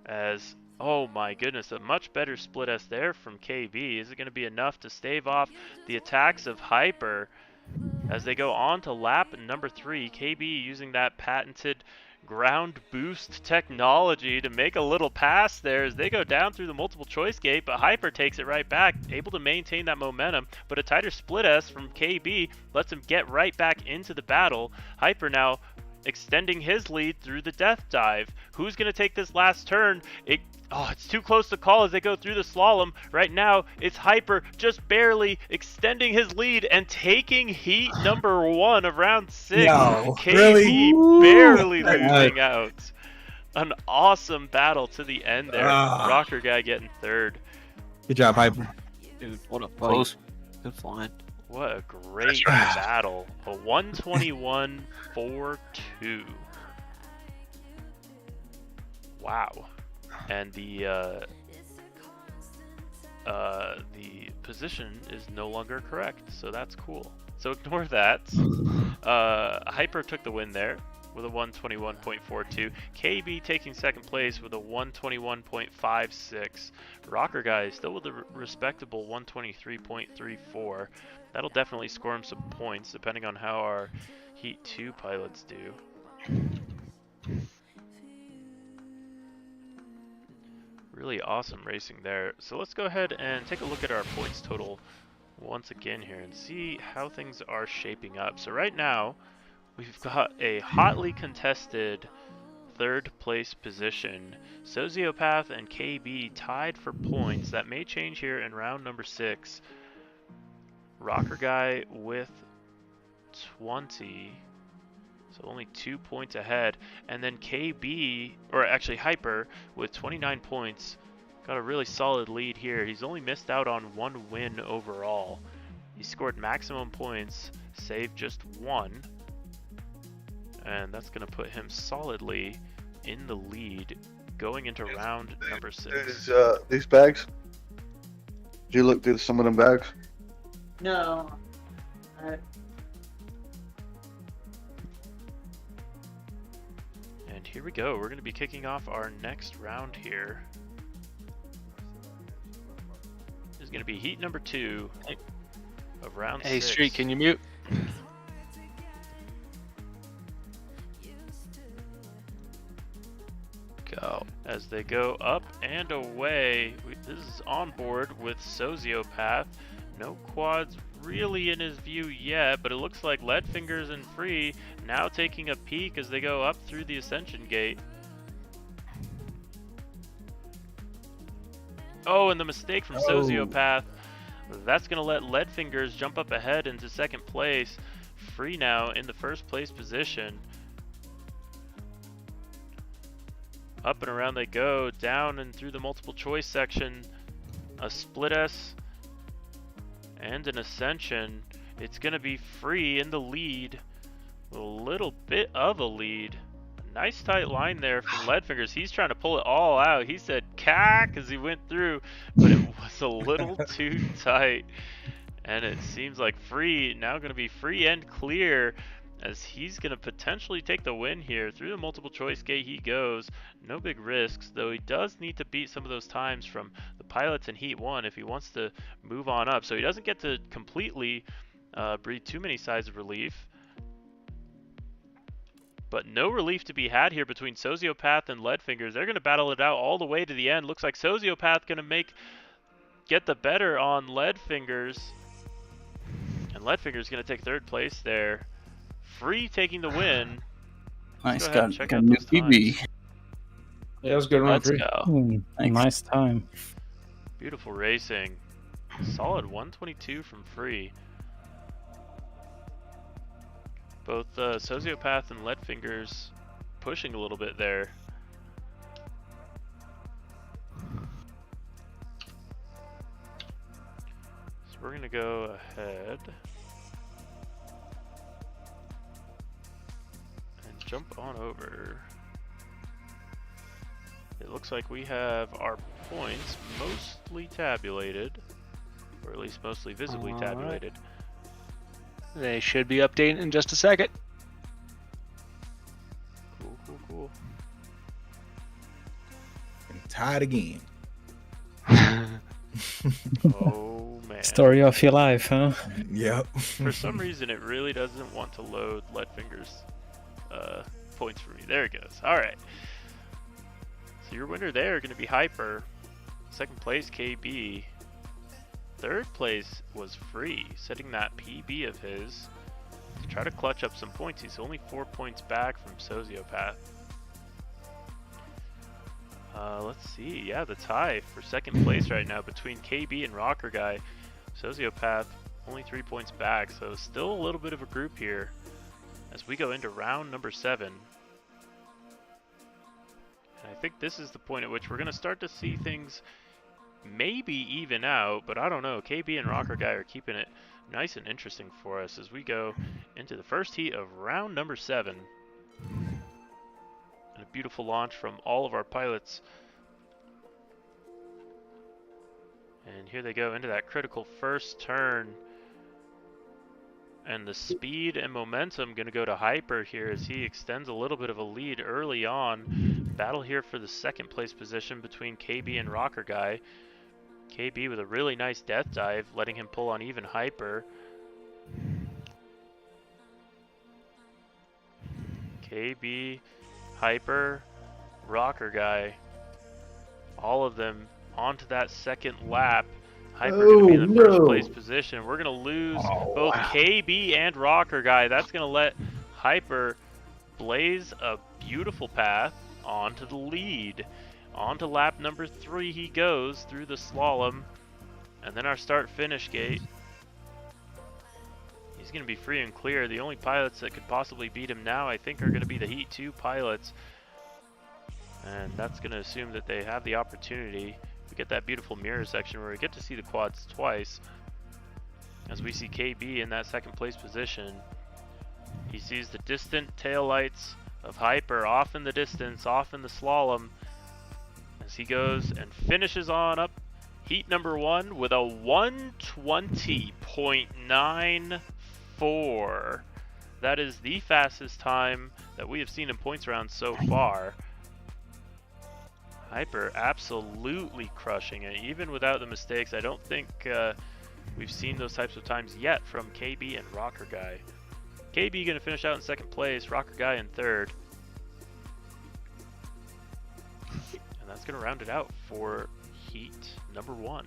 as, oh my goodness, a much better split S there from KB. Is it going to be enough to stave off the attacks of Hyper as they go on to lap number 3? KB using that patented ground boost technology to make a little pass there as they go down through the multiple choice gate, but Hyper takes it right back, able to maintain that momentum, but a tighter split S from KB lets him get right back into the battle. Hyper now extending his lead through the death dive. Who's going to take this last turn? It's too close to call as they go through the slalom. Right now, it's Hyper just barely extending his lead and taking heat number 1 of round 6. No, KB really? barely Woo! losing out. An awesome battle to the end there. Rocker Guy getting 3rd. Good job, Hyper. Dude, what a fight. Close. Good flying. What a great battle. A 121-4-2. Wow. And the position is no longer correct, so that's cool. So ignore that. Hyper took the win there with a 121.42. KB taking 2nd place with a 121.56. Rocker Guy still with a respectable 123.34. That'll definitely score him some points depending on how our Heat 2 pilots do. Really awesome racing there. So let's go ahead and take a look at our points total once again here and see how things are shaping up. So right now, we've got a hotly contested 3rd place position. Sociopath and KB tied for points. That may change here in round number 6. Rocker Guy with 20. So only 2 points ahead. And then KB, or actually Hyper, with 29 points. Got a really solid lead here. He's only missed out on 1 win overall. He scored maximum points, saved just 1. And that's going to put him solidly in the lead going into round number 6. These bags? Did you look through some of them bags? No. And here we go. We're going to be kicking off our next round here. This is going to be heat number 2 of round 6. Hey, Street, can you mute? Go. As they go up and away, this is on board with Sociopath. No quads really in his view yet, but it looks like Leadfingers and Free now taking a peek as they go up through the Ascension Gate. Oh, and the mistake from Sociopath. That's going to let Leadfingers jump up ahead into second place. Free now in the first place position. Up and around they go, down and through the multiple choice section. A split S and an Ascension. It's going to be Free in the lead. A little bit of a lead. Nice tight line there from Leadfingers. He's trying to pull it all out. He said cack as he went through, but it was a little too tight. And it seems like Free now going to be free and clear, as he's going to potentially take the win here. Through the multiple choice gate he goes. No big risks, though he does need to beat some of those times from the pilots in Heat 1 if he wants to move on up. So he doesn't get to completely breathe too many sighs of relief. But no relief to be had here between Sociopath and Leadfingers. They're going to battle it out all the way to the end. Looks like Sociopath going to get the better on Leadfingers. And Leadfingers going to take third place there. Free taking the win. Nice, got a new PB. Yeah, it was a good run. Let's Free. go. Nice time. Beautiful racing. Solid 122 from Free. Both Sociopath and Leadfingers pushing a little bit there. So we're going to go ahead and jump on over. It looks like we have our points mostly tabulated, or at least mostly visibly tabulated. They should be updating in just a second. Cool. And tied again. Oh man. Story of your life, huh? Yep. For some reason, it really doesn't want to load Leadfingers points for me. There it goes. All right. So your winner there going to be Hyper. Second place, KB. Third place was Free, setting that PB of his to try to clutch up some points. He's only 4 points back from Sociopath. Let's see. Yeah, the tie for second place right now between KB and Rocker Guy. Sociopath only 3 points back, so still a little bit of a group here as we go into round number 7. And I think this is the point at which we're going to start to see things maybe even out, but I don't know. KB and Rocker Guy are keeping it nice and interesting for us as we go into the first heat of round number 7. And a beautiful launch from all of our pilots. And here they go into that critical first turn. And the speed and momentum going to go to Hyper here as he extends a little bit of a lead early on. Battle here for the second place position between KB and Rocker Guy. KB with a really nice death dive, letting him pull on even Hyper. KB, Hyper, Rocker Guy, all of them onto that second lap. Hyper going to be in the first place position. We're going to lose both KB and Rocker Guy. That's going to let Hyper blaze a beautiful path onto the lead. On to lap number 3 he goes through the slalom. And then our start-finish gate. He's going to be free and clear. The only pilots that could possibly beat him now, I think, are going to be the Heat 2 pilots. And that's going to assume that they have the opportunity. We get that beautiful mirror section where we get to see the quads twice. As we see KB in that second place position. He sees the distant taillights of Hyper off in the distance, off in the slalom. As he goes and finishes on up Heat number 1 with a 120.94. That is the fastest time that we have seen in points rounds so far. Hyper absolutely crushing it, even without the mistakes. I don't think we've seen those types of times yet from KB and Rocker Guy. KB gonna finish out in second place, Rocker Guy in third. And that's gonna round it out for Heat number 1.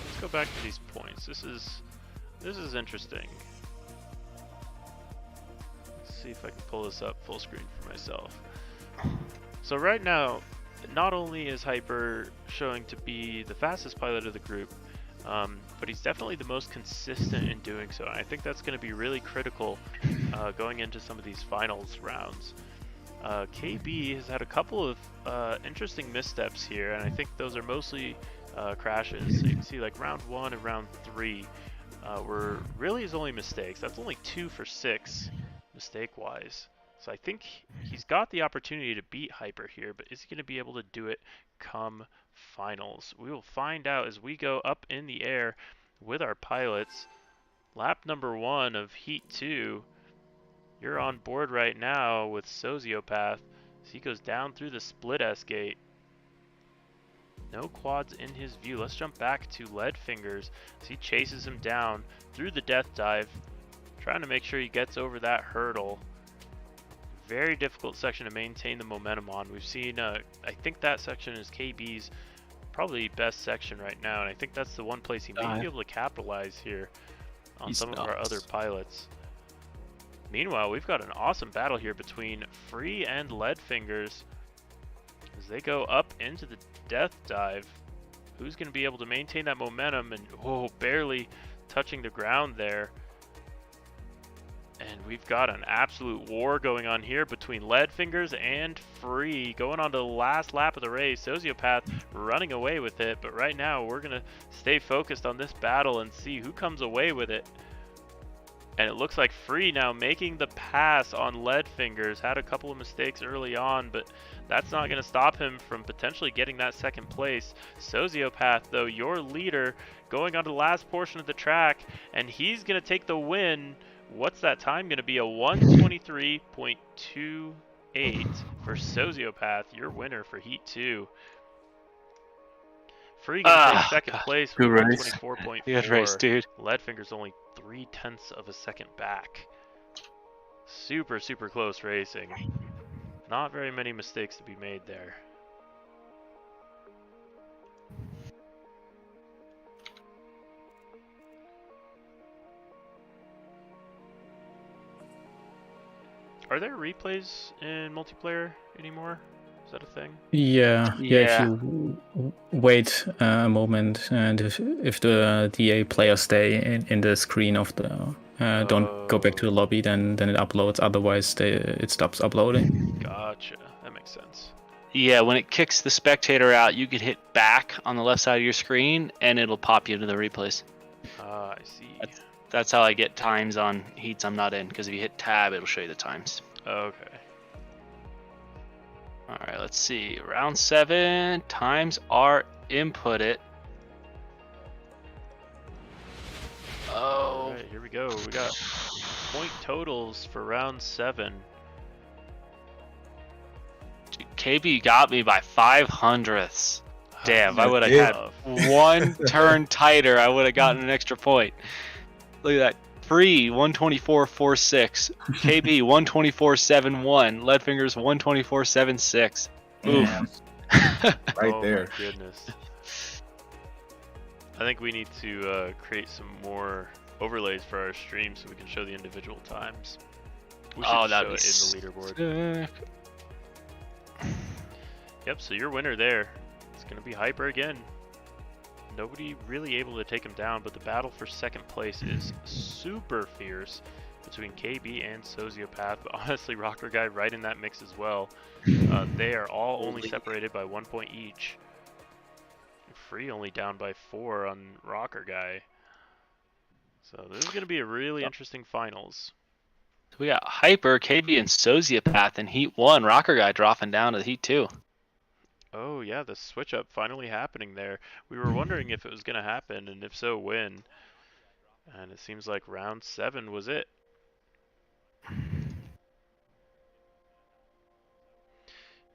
Let's go back to these points. This is interesting. Let's see if I can pull this up full screen for myself. So right now, not only is Hyper showing to be the fastest pilot of the group, but he's definitely the most consistent in doing so. And I think that's going to be really critical going into some of these finals rounds. KB has had a couple of interesting missteps here, and I think those are mostly crashes. So you can see like round 1 and round 3 were really his only mistakes. That's only 2 for 6 mistake-wise. So I think he's got the opportunity to beat Hyper here, but is he going to be able to do it come finals? We will find out as we go up in the air with our pilots. Lap number 1 of Heat 2. You're on board right now with Sociopath. So he goes down through the split S gate. No quads in his view. Let's jump back to Leadfingers as he chases him down through the death dive, trying to make sure he gets over that hurdle. Very difficult section to maintain the momentum on. We've seen, I think that section is KB's probably best section right now, and I think that's the one place he may be able to capitalize here on some of our other pilots. Meanwhile, we've got an awesome battle here between Free and Leadfingers as they go up into the death dive. Who's going to be able to maintain that momentum? And barely touching the ground there. And we've got an absolute war going on here between Leadfingers and Free. Going on to the last lap of the race. Sociopath running away with it. But right now, we're going to stay focused on this battle and see who comes away with it. And it looks like Free now making the pass on Leadfingers. Had a couple of mistakes early on, but that's not going to stop him from potentially getting that second place. Sociopath, though, your leader, going on to the last portion of the track, and he's going to take the win. What's that time going to be? A 123.28 for Sociopath, your winner for Heat 2. Free going to take second place with 124.4. Good race, dude. Leadfingers only 0.3 of a second back. Super, super close racing. Not very many mistakes to be made there. Are there replays in multiplayer anymore? Is that a thing? Yeah. If you wait a moment, and if the DA players stay in the screen of the don't go back to the lobby, then it uploads. Otherwise, it stops uploading. Gotcha. That makes sense. Yeah, when it kicks the spectator out, you can hit back on the left side of your screen, and it'll pop you into the replays. I see. That's how I get times on heats I'm not in, because if you hit tab, it'll show you the times. Okay. All right, let's see. Round 7, times are inputted. Oh. All right, here we go. We got point totals for round 7. Dude, KB got me by 500ths. Damn, if I would have had one turn tighter, I would have gotten an extra point. Look at that. Free 124.46, KB 124.71, Leadfingers 124.76. Oof. Right there. My goodness. I think we need to create some more overlays for our stream so we can show the individual times. We should show it in the leaderboard. Yep, so your winner there. It's going to be Hyper again. Nobody really able to take him down, but the battle for second place is super fierce between KB and Sociopath. But honestly, Rocker Guy right in that mix as well. They are all only separated by 1 point each. Free only down by 4 on Rocker Guy. So this is going to be a really interesting finals. We got Hyper, KB, and Sociopath in Heat 1. Rocker Guy dropping down to Heat 2. Oh yeah, the switch up finally happening there. We were wondering if it was going to happen, and if so, when. And it seems like round 7 was it.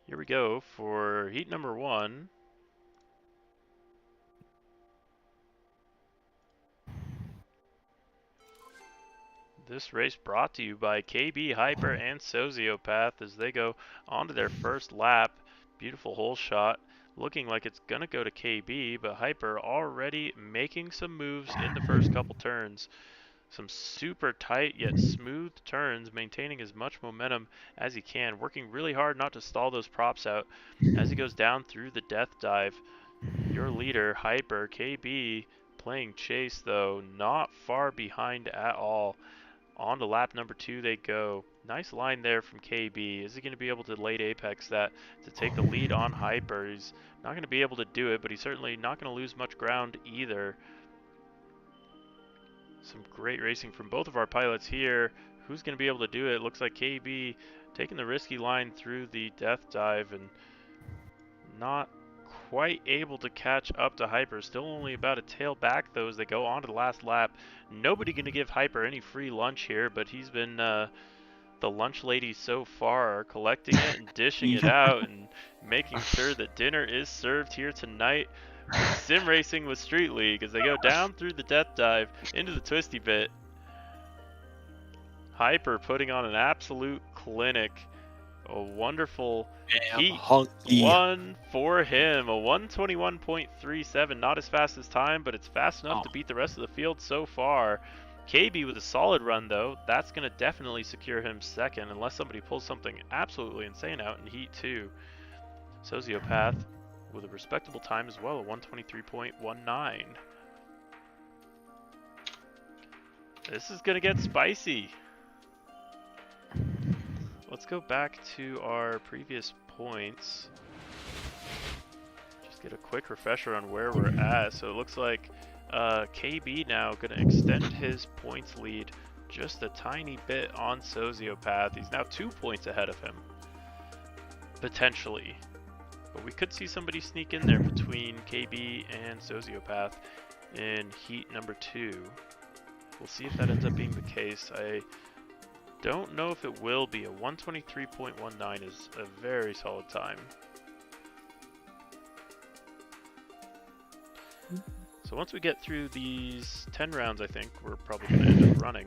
Here we go for heat number 1. This race brought to you by KB, Hyper, and Sociopath as they go onto their first lap. Beautiful hole shot. Looking like it's going to go to KB, but Hyper already making some moves in the first couple turns. Some super tight yet smooth turns, maintaining as much momentum as he can. Working really hard not to stall those props out as he goes down through the death dive. Your leader, Hyper, KB, playing chase though, not far behind at all. On to lap number 2 they go. Nice line there from KB. Is he going to be able to late apex that to take the lead on Hyper? He's not going to be able to do it, but he's certainly not going to lose much ground either. Some great racing from both of our pilots here. Who's going to be able to do it? Looks like KB taking the risky line through the death dive and not quite able to catch up to Hyper. Still only about a tail back though as they go on to the last lap. Nobody going to give Hyper any free lunch here, but he's been the lunch lady so far, collecting it and dishing it out and making sure that dinner is served here tonight. Sim racing with Street League as they go down through the death dive into the twisty bit. Hyper putting on an absolute clinic. A wonderful heat one for him. A 121.37. Not as fast as time, but it's fast enough to beat the rest of the field so far. KB with a solid run though. That's going to definitely secure him second unless somebody pulls something absolutely insane out in Heat 2. Sociopath with a respectable time as well, a 123.19. This is going to get spicy. Let's go back to our previous points. Just get a quick refresher on where we're at. So it looks like KB now going to extend his points lead just a tiny bit on Sociopath. He's now 2 points ahead of him, potentially. But we could see somebody sneak in there between KB and Sociopath in heat number 2. We'll see if that ends up being the case. I don't know if it will be. A 123.19 is a very solid time. So once we get through these 10 rounds, I think we're probably going to end up running.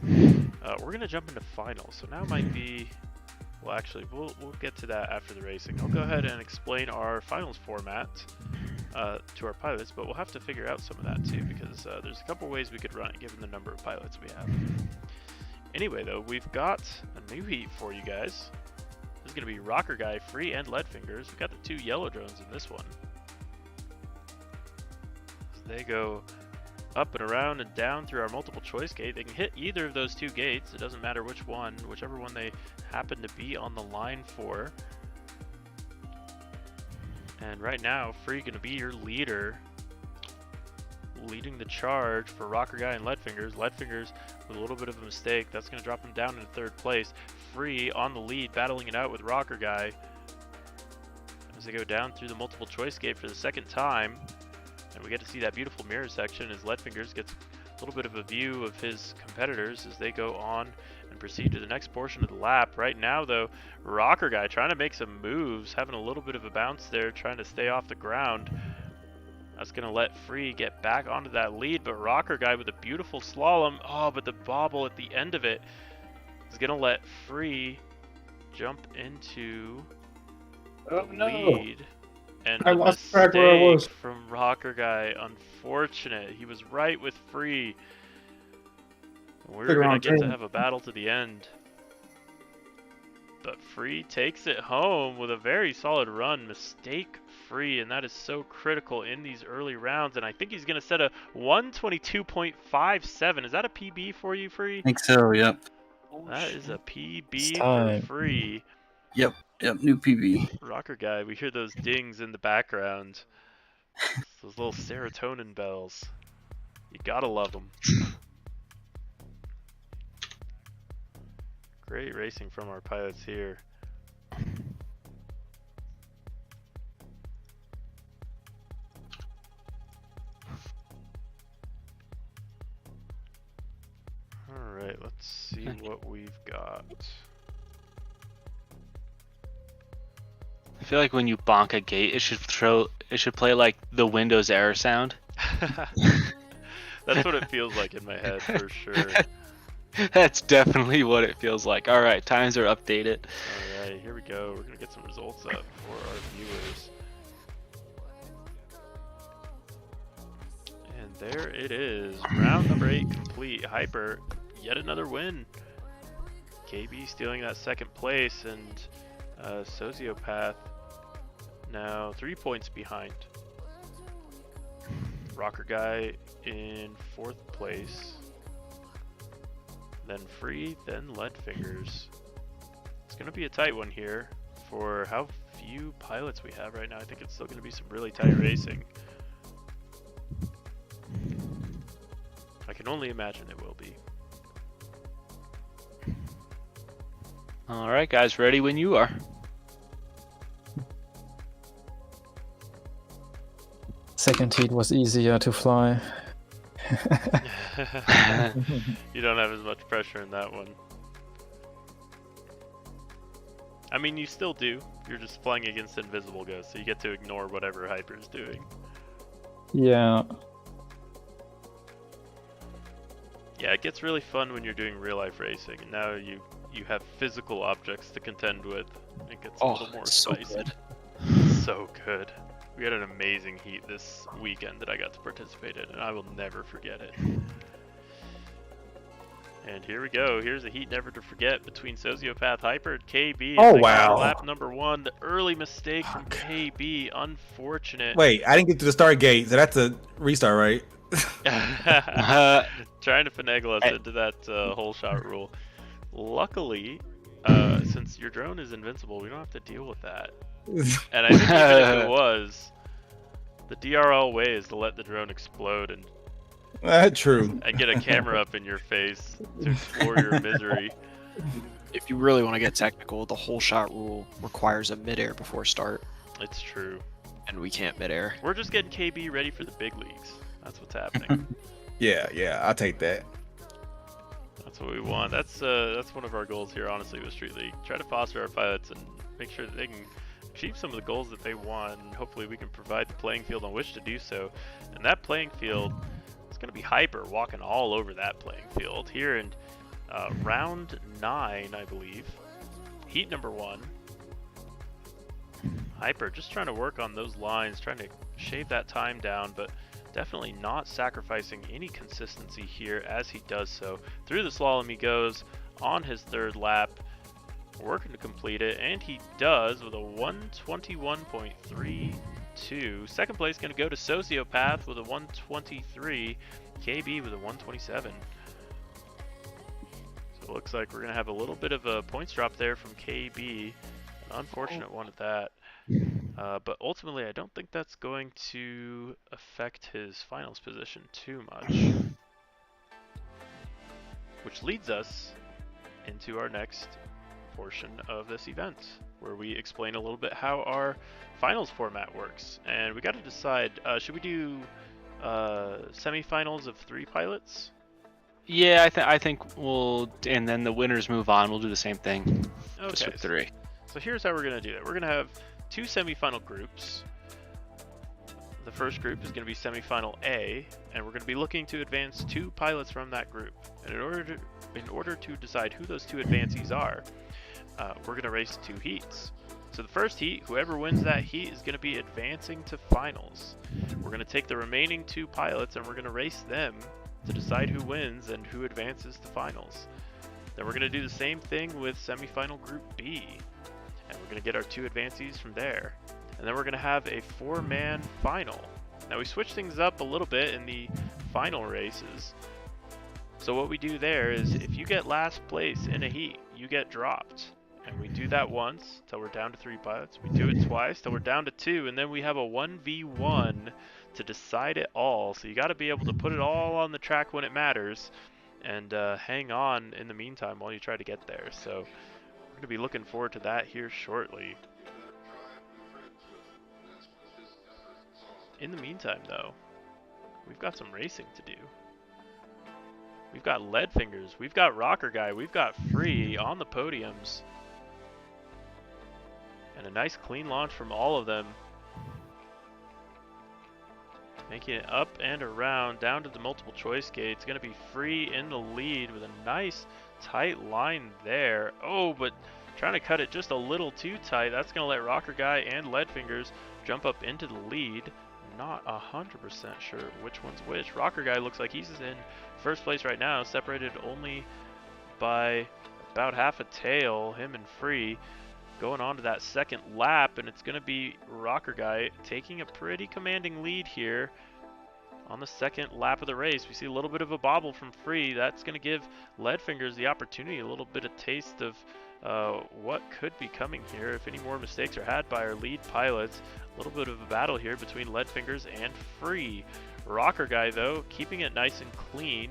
We're going to jump into finals. So now might be... Well, actually, we'll get to that after the racing. I'll go ahead and explain our finals format to our pilots, but we'll have to figure out some of that too, because there's a couple ways we could run it given the number of pilots we have. Anyway, though, we've got a new heat for you guys. This is going to be Rocker Guy, Free, and Leadfingers. We've got the 2 yellow drones in this one. So they go up and around and down through our multiple choice gate. They can hit either of those 2 gates. It doesn't matter which one, whichever one they happen to be on the line for. And right now, Free going to be your leader, leading the charge for Rocker Guy and Leadfingers. Leadfingers with a little bit of a mistake. That's going to drop him down into 3rd place. Free on the lead, battling it out with Rocker Guy as they go down through the multiple choice gate for the 2nd time. And we get to see that beautiful mirror section as Leadfingers gets a little bit of a view of his competitors as they go on and proceed to the next portion of the lap. Right now, though, Rocker Guy trying to make some moves, having a little bit of a bounce there, trying to stay off the ground. That's going to let Free get back onto that lead, but Rocker Guy with a beautiful slalom. Oh, but the bobble at the end of it is going to let Free jump into the lead. And I lost track where I was. From Rocker Guy, unfortunate. He was right with Free. We're going to get to have a battle to the end. But Free takes it home with a very solid run, mistake-free, and that is so critical in these early rounds. And I think he's going to set a 122.57. Is that a PB for you, Free? I think so, yep. That is a PB for Free. Yep, new PB. Rocker Guy, we hear those dings in the background. Those little serotonin bells. You gotta love them. Great racing from our pilots here. Alright, let's see what we've got. I feel like when you bonk a gate, it should play like the Windows error sound. That's what it feels like in my head for sure. That's definitely what it feels like. All right, times are updated. All right, here we go. We're gonna get some results up for our viewers. And there it is. Round number 8 complete. Hyper, yet another win. KB stealing that second place, and Sociopath now 3 points behind. Rocker Guy in 4th place. Then Free, then Leadfingers. It's going to be a tight one here for how few pilots we have right now. I think it's still going to be some really tight racing. I can only imagine it will be. All right, guys, ready when you are. Second heat was easier to fly. You don't have as much pressure in that one. I mean, you still do. You're just flying against Invisible Ghost, so you get to ignore whatever Hyper's doing. Yeah. Yeah, it gets really fun when you're doing real life racing, and now you have physical objects to contend with. It gets a little more spicy. So good. So good. We had an amazing heat this weekend that I got to participate in, and I will never forget it. And here we go. Here's a heat never to forget between Sociopath, Hyper, and KB. Oh, Like, wow. Lap number 1. The early mistake from KB. Unfortunate. Wait, I didn't get to the start gate, so that's a restart, right? Trying to finagle us into that whole shot rule. Luckily, since your drone is invincible, we don't have to deal with that. And I think even if it was, the DRL way is to let the drone explode and True. get a camera up in your face to explore your misery. If you really want to get technical, the whole shot rule requires a midair before start, It's true. and we can't midair. We're just getting KB ready for the big leagues. That's what's happening. Yeah, I'll take that. That's what we want. That's one of our goals here, honestly, with Street League. Try to foster our pilots and make sure that they can achieve some of the goals that they want, and hopefully we can provide the playing field on which to do so. And that playing field is going to be Hyper walking all over that playing field here in round 9, I believe. Heat number 1. Hyper just trying to work on those lines, trying to shave that time down, but definitely not sacrificing any consistency here as he does so. Through the slalom he goes on his 3rd lap, working to complete it, and he does with a 121.32. Second place going to go to Sociopath with a 123, KB with a 127. So it looks like we're going to have a little bit of a points drop there from KB. An unfortunate one at that. But ultimately, I don't think that's going to affect his finals position too much. Which leads us into our next portion of this event, where we explain a little bit how our finals format works. And we got to decide, should we do semifinals of 3 pilots? Yeah, I think we'll, and then the winners move on. We'll do the same thing. Just Okay, with 3. so here's how we're going to do it. We're going to have 2 semifinal groups. The first group is going to be semifinal A, and we're going to be looking to advance 2 pilots from that group. And in order to decide who those 2 advancees are, we're going to race 2 heats. So the first heat, whoever wins that heat is going to be advancing to finals. We're going to take the remaining 2 pilots and we're going to race them to decide who wins and who advances to finals. Then we're going to do the same thing with semifinal group B, and we're going to get our 2 advancees from there. And then we're going to have a 4-man final. Now we switch things up a little bit in the final races. So what we do there is, if you get last place in a heat, you get dropped. And we do that once till we're down to 3 pilots. We do it twice till we're down to 2, and then we have a 1v1 to decide it all. So you got to be able to put it all on the track when it matters. and hang on in the meantime while you try to get there. So we're going to be looking forward to that here shortly. In the meantime, though, we've got some racing to do. We've got Leadfingers, we've got Rocker Guy, we've got Free on the podiums. And a nice clean launch from all of them. Making it up and around, down to the multiple choice gate. It's going to be Free in the lead with a nice tight line there. Oh, but trying to cut it just a little too tight. That's going to let Rocker Guy and Leadfingers jump up into the lead. Not 100% sure which one's which. Rocker Guy looks like he's in first place right now, separated only by about half a tail, him and Free. Going on to that second lap, and it's going to be Rocker Guy taking a pretty commanding lead here on the second lap of the race. We see a little bit of a bobble from Free. That's going to give Leadfingers the opportunity, a little bit of taste of what could be coming here if any more mistakes are had by our lead pilots. A little bit of a battle here between Leadfingers and Free. Rocker Guy, though, keeping it nice and clean.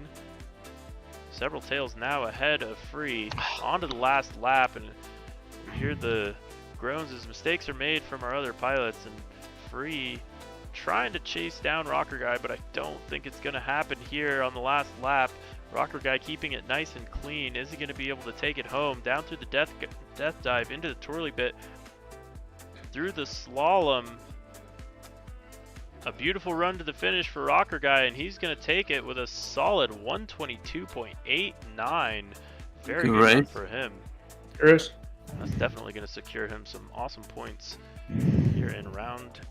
Several tails now ahead of Free. On to the last lap, and we hear the groans as mistakes are made from our other pilots, and Free trying to chase down Rocker Guy, but I don't think it's going to happen here on the last lap. Rocker Guy keeping it nice and clean. Is he going to be able to take it home? Down through the death dive, into the twirly bit, through the slalom. A beautiful run to the finish for Rocker Guy, and he's going to take it with a solid 122.89. Very good run for him. Chris? That's definitely going to secure him some awesome points here in round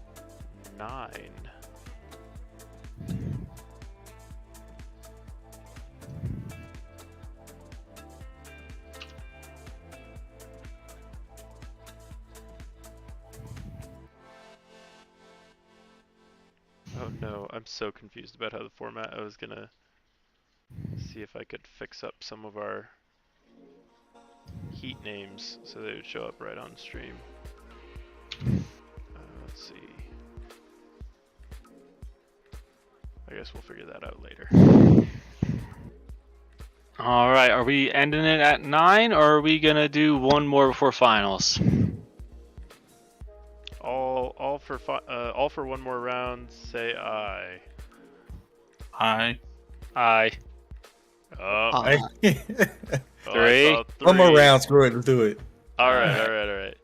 9. Oh no, I'm so confused about how the format. I was going to see if I could fix up some of our heat names so they would show up right on stream. Let's see. I guess we'll figure that out later. All right, are we ending it at 9, or are we gonna do one more before finals? All for one more round. Say aye. Aye. Aye. Aye. Three. One more round, screw it, let's do it. All right.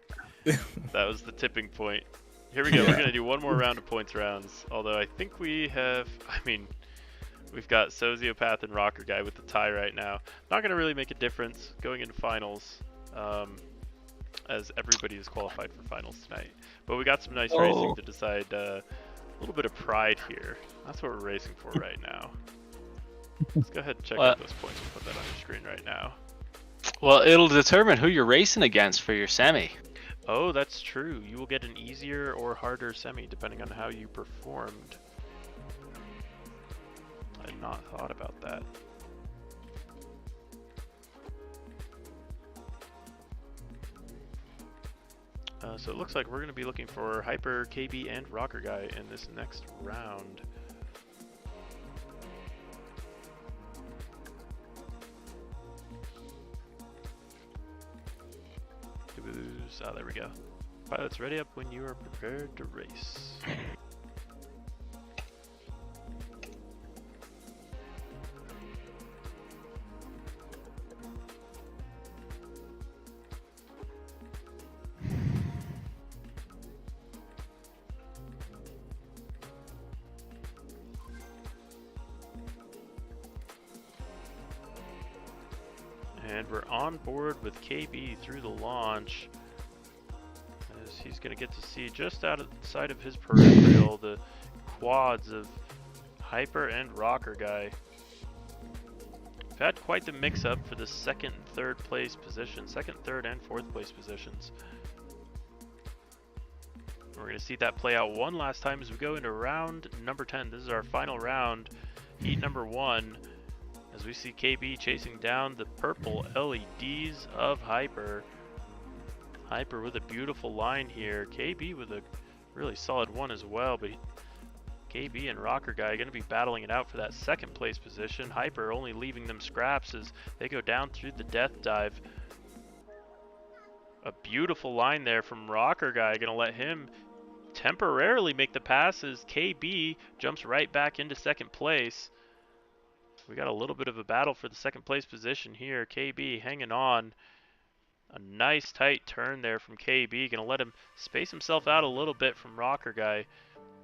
That was the tipping point. Here we go. We're gonna do one more round of points rounds. Although I think we have, we've got Sociopath and Rocker Guy with the tie right now. Not gonna really make a difference going into finals, as everybody is qualified for finals tonight. But we got some nice racing to decide. A little bit of pride here. That's what we're racing for right now. Let's go ahead and check out those points. We'll put that on your screen right now. Well, it'll determine who you're racing against for your semi. Oh, that's true. You will get an easier or harder semi depending on how you performed. I had not thought about that. So it looks like we're going to be looking for Hyper, KB, and Rocker Guy in this next round. Ah, there we go. Pilots, ready up when you are prepared to race. And we're on board with KB through the launch. As he's going to get to see just outside of his peripheral the quads of Hyper and Rocker Guy. We've had quite the mix-up for the second and third place positions. Second, third, and fourth place positions. We're going to see that play out one last time as we go into round number 10. This is our final round, heat number 1. As we see KB chasing down the purple LEDs of Hyper. Hyper with a beautiful line here. KB with a really solid one as well, but KB and Rocker Guy going to be battling it out for that second place position. Hyper only leaving them scraps as they go down through the death dive. A beautiful line there from Rocker Guy, going to let him temporarily make the passes. KB jumps right back into second place. We got a little bit of a battle for the second place position here. KB hanging on. A nice tight turn there from KB. Gonna let him space himself out a little bit from Rocker Guy.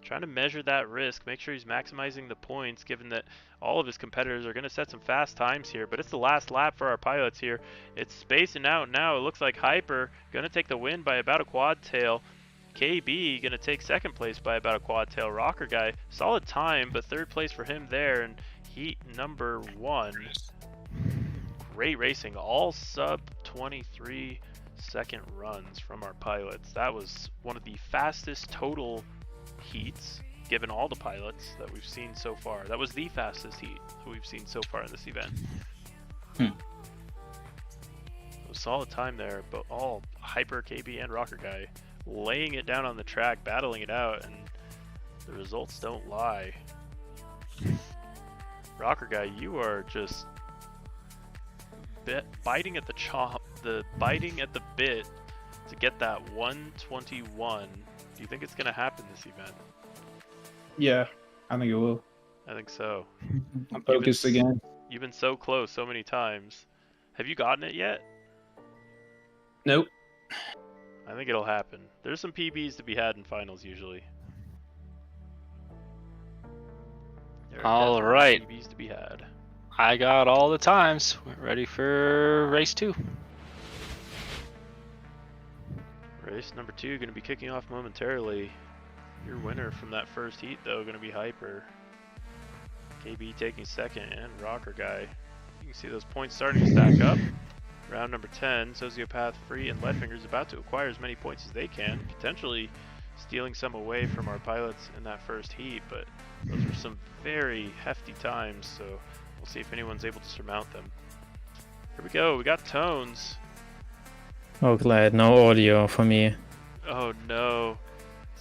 Trying to measure that risk, make sure he's maximizing the points given that all of his competitors are gonna set some fast times here. But it's the last lap for our pilots here. It's spacing out now. It looks like Hyper gonna take the win by about a quad tail. KB gonna take second place by about a quad tail. Rocker Guy, solid time, but third place for him there in heat number 1. Great racing, all sub 23 second runs from our pilots. That was one of the fastest total heats given all the pilots that we've seen so far. That was the fastest heat that we've seen so far in this event. It was solid time there, but all Hyper, KB, and Rocker Guy laying it down on the track, battling it out, and the results don't lie. Rocker Guy, you are just biting at the biting at the bit to get that 121. Do you think it's gonna happen this event? Yeah, I think it will. I think so. I'm focused again. You've been so close so many times. Have you gotten it yet? Nope. I think it'll happen. There's some PBs to be had in finals usually. There are All definitely right. PBs to be had. I got all the times. We're ready for race 2. Race number 2 going to be kicking off momentarily. Your winner from that first heat, though, going to be Hyper. KB taking second, and Rocker Guy. You can see those points starting to stack up. Round number 10, Sociopath, Free, and Leadfinger's about to acquire as many points as they can, potentially stealing some away from our pilots in that first heat, but those were some very hefty times, so we'll see if anyone's able to surmount them. Here we go, we got Tones. Oh, glad. No audio for me. Oh no.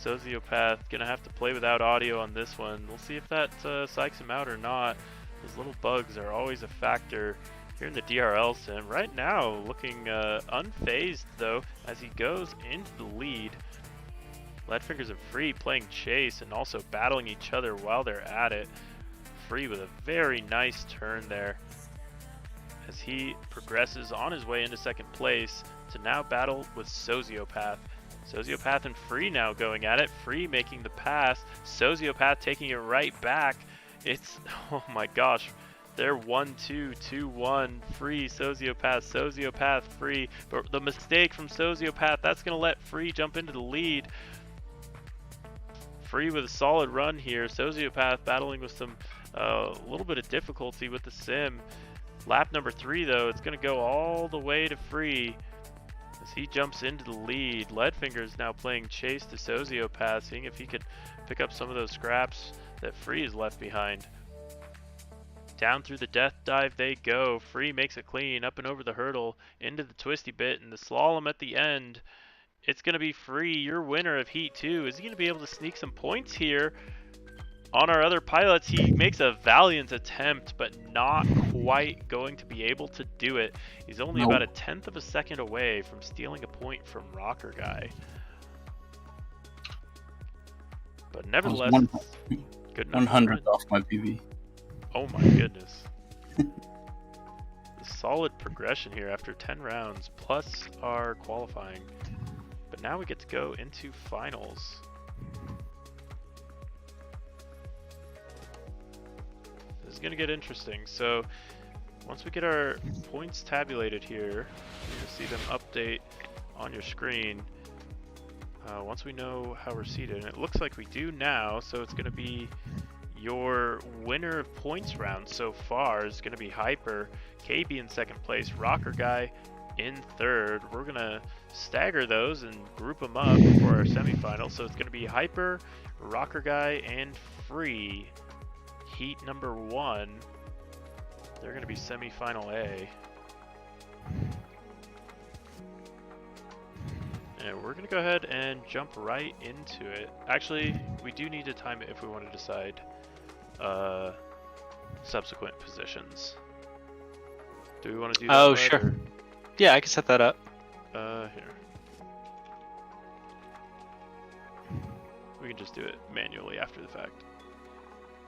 Sociopath gonna have to play without audio on this one. We'll see if that psychs him out or not. Those little bugs are always a factor here in the DRL sim. Right now, looking unfazed though, as he goes into the lead. Leadfingers and Free playing chase and also battling each other while they're at it. Free with a very nice turn there as he progresses on his way into second place to now battle with Sociopath. Sociopath and Free now going at it. Free making the pass. Sociopath taking it right back. It's, oh my gosh. They're 1-2, 2-1. Free, Sociopath, Sociopath, Free. But the mistake from Sociopath, that's going to let Free jump into the lead. Free with a solid run here. Sociopath battling with some little bit of difficulty with the sim. Lap number 3 though, it's going to go all the way to Free as he jumps into the lead. Leadfinger's now playing chase to Sociopath, seeing if he could pick up some of those scraps that Free is left behind. Down through the death dive they go. Free makes it clean, up and over the hurdle, into the twisty bit, and the slalom at the end. It's going to be Free, your winner of Heat 2. Is he going to be able to sneak some points here? On our other pilots, he makes a valiant attempt, but not quite going to be able to do it. He's only about a 1/10 of a second away from stealing a point from Rocker Guy. But nevertheless, good enough. 100 off my PB. Oh my goodness. Solid progression here after 10 rounds, plus our qualifying. But now we get to go into finals. This is going to get interesting. So once we get our points tabulated here, you're going to see them update on your screen. Once we know how we're seated, and it looks like we do now, so it's going to be your winner of points round so far is going to be Hyper, KB in second place, Rocker Guy in third. We're going to stagger those and group them up for our semifinals. So it's going to be Hyper, Rocker Guy, and Free. Heat number 1. They're going to be semifinal A. And we're going to go ahead and jump right into it. Actually, we do need to time it if we want to decide subsequent positions. Do we want to do that? Oh, right, sure. or- Yeah, I can set that up. Here. We can just do it manually after the fact.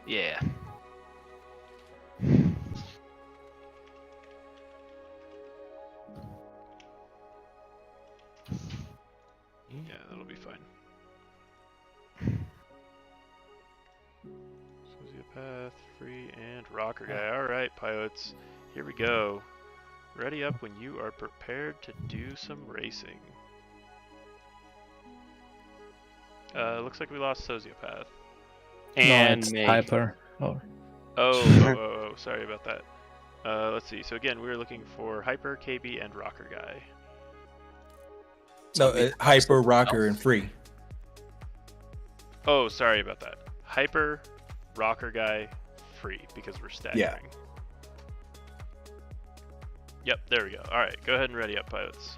Yeah. Yeah, that'll be fine. Sociopath, free, and rocker guy. Alright, pilots. Here we go. Ready up when you are prepared to do some racing. Looks like we lost Sociopath. And no, it's me. Hyper. Oh, Oh, sorry about that. Let's see. So again, we were looking for Hyper, KB, and Rocker Guy. No, Hyper, Rocker, and Free. Oh, sorry about that. Hyper, Rocker Guy, Free, because we're staggering. Yeah. Yep, there we go. Alright, go ahead and ready up, pilots.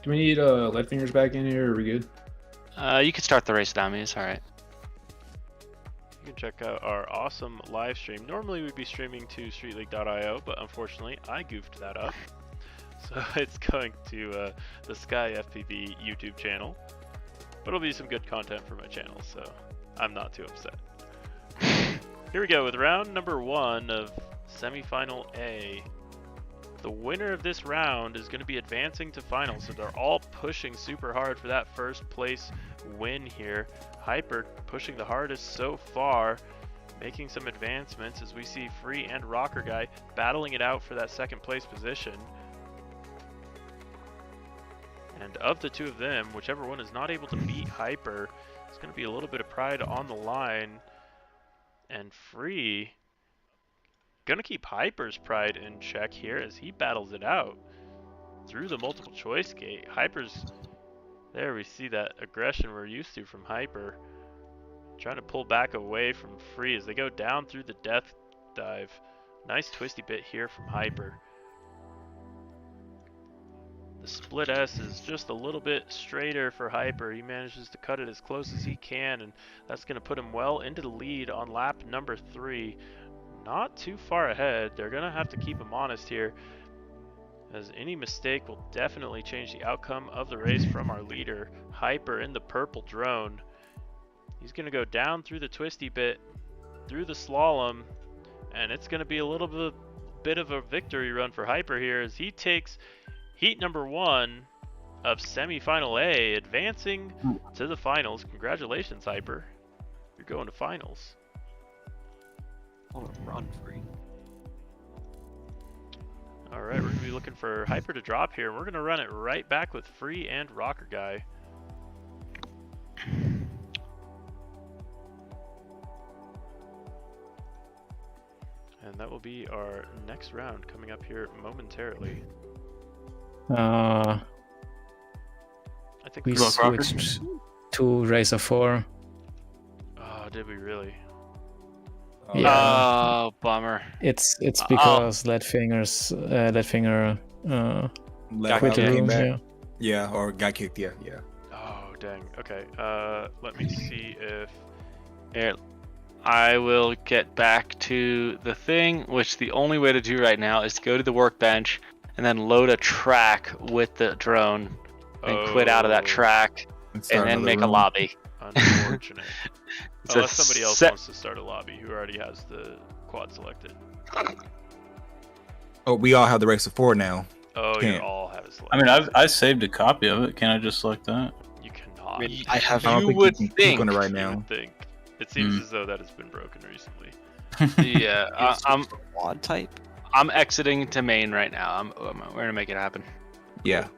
Do we need lead fingers back in here? Or are we good? You can start the race without me. It's all right. You can check out our awesome live stream. Normally we'd be streaming to StreetLeague.io, but unfortunately I goofed that up. So it's going to the Sky FPV YouTube channel. But it'll be some good content for my channel, so I'm not too upset. Here we go with round number 1 of semifinal A. The winner of this round is going to be advancing to finals, so they're all pushing super hard for that first place win here. Hyper pushing the hardest so far, making some advancements as we see Free and Rocker Guy battling it out for that second place position. And of the two of them, whichever one is not able to beat Hyper, it's going to be a little bit of pride on the line. And Free gonna keep Hyper's pride in check here as he battles it out through the multiple choice gate. Hyper's there, we see that aggression we're used to from Hyper, trying to pull back away from Free as they go down through the death dive. Nice twisty bit here from Hyper. The split S is just a little bit straighter for Hyper. He manages to cut it as close as he can, and that's going to put him well into the lead on lap number 3. Not too far ahead. They're going to have to keep him honest here, as any mistake will definitely change the outcome of the race from our leader, Hyper in the purple drone. He's going to go down through the twisty bit, through the slalom, and it's going to be a little bit of a victory run for Hyper here as he takes heat number 1 of semifinal A, advancing to the finals. Congratulations, Hyper. You're going to finals. Oh, run Free. Alright, we're going to be looking for Hyper to drop here. We're going to run it right back with Free and Rocker Guy. And that will be our next round coming up here momentarily. I think we we're- switched to Racer 4. Oh, did we really? Yeah. Oh, bummer. It's because Leadfinger Left quit the came room. back. Yeah. Yeah, or got kicked. Yeah. Oh, dang. Okay, let me see if... Here, I will get back to the thing, which the only way to do right now is to go to the workbench and then load a track with the drone and quit out of that Oh, track and then make a lobby. Unfortunate. It's Unless a somebody else set- wants to start a lobby who already has the quad selected. Oh, we all have the Racer 4 now. Oh, you Can't. all have it selected. I mean, I saved a copy of it. Can I just select that? You cannot. I have. I don't You think would you can click on it think. right You now. would think. It seems as though that has been broken recently. Yeah, Quad type. I'm exiting to main right now. We're gonna make it happen. Yeah.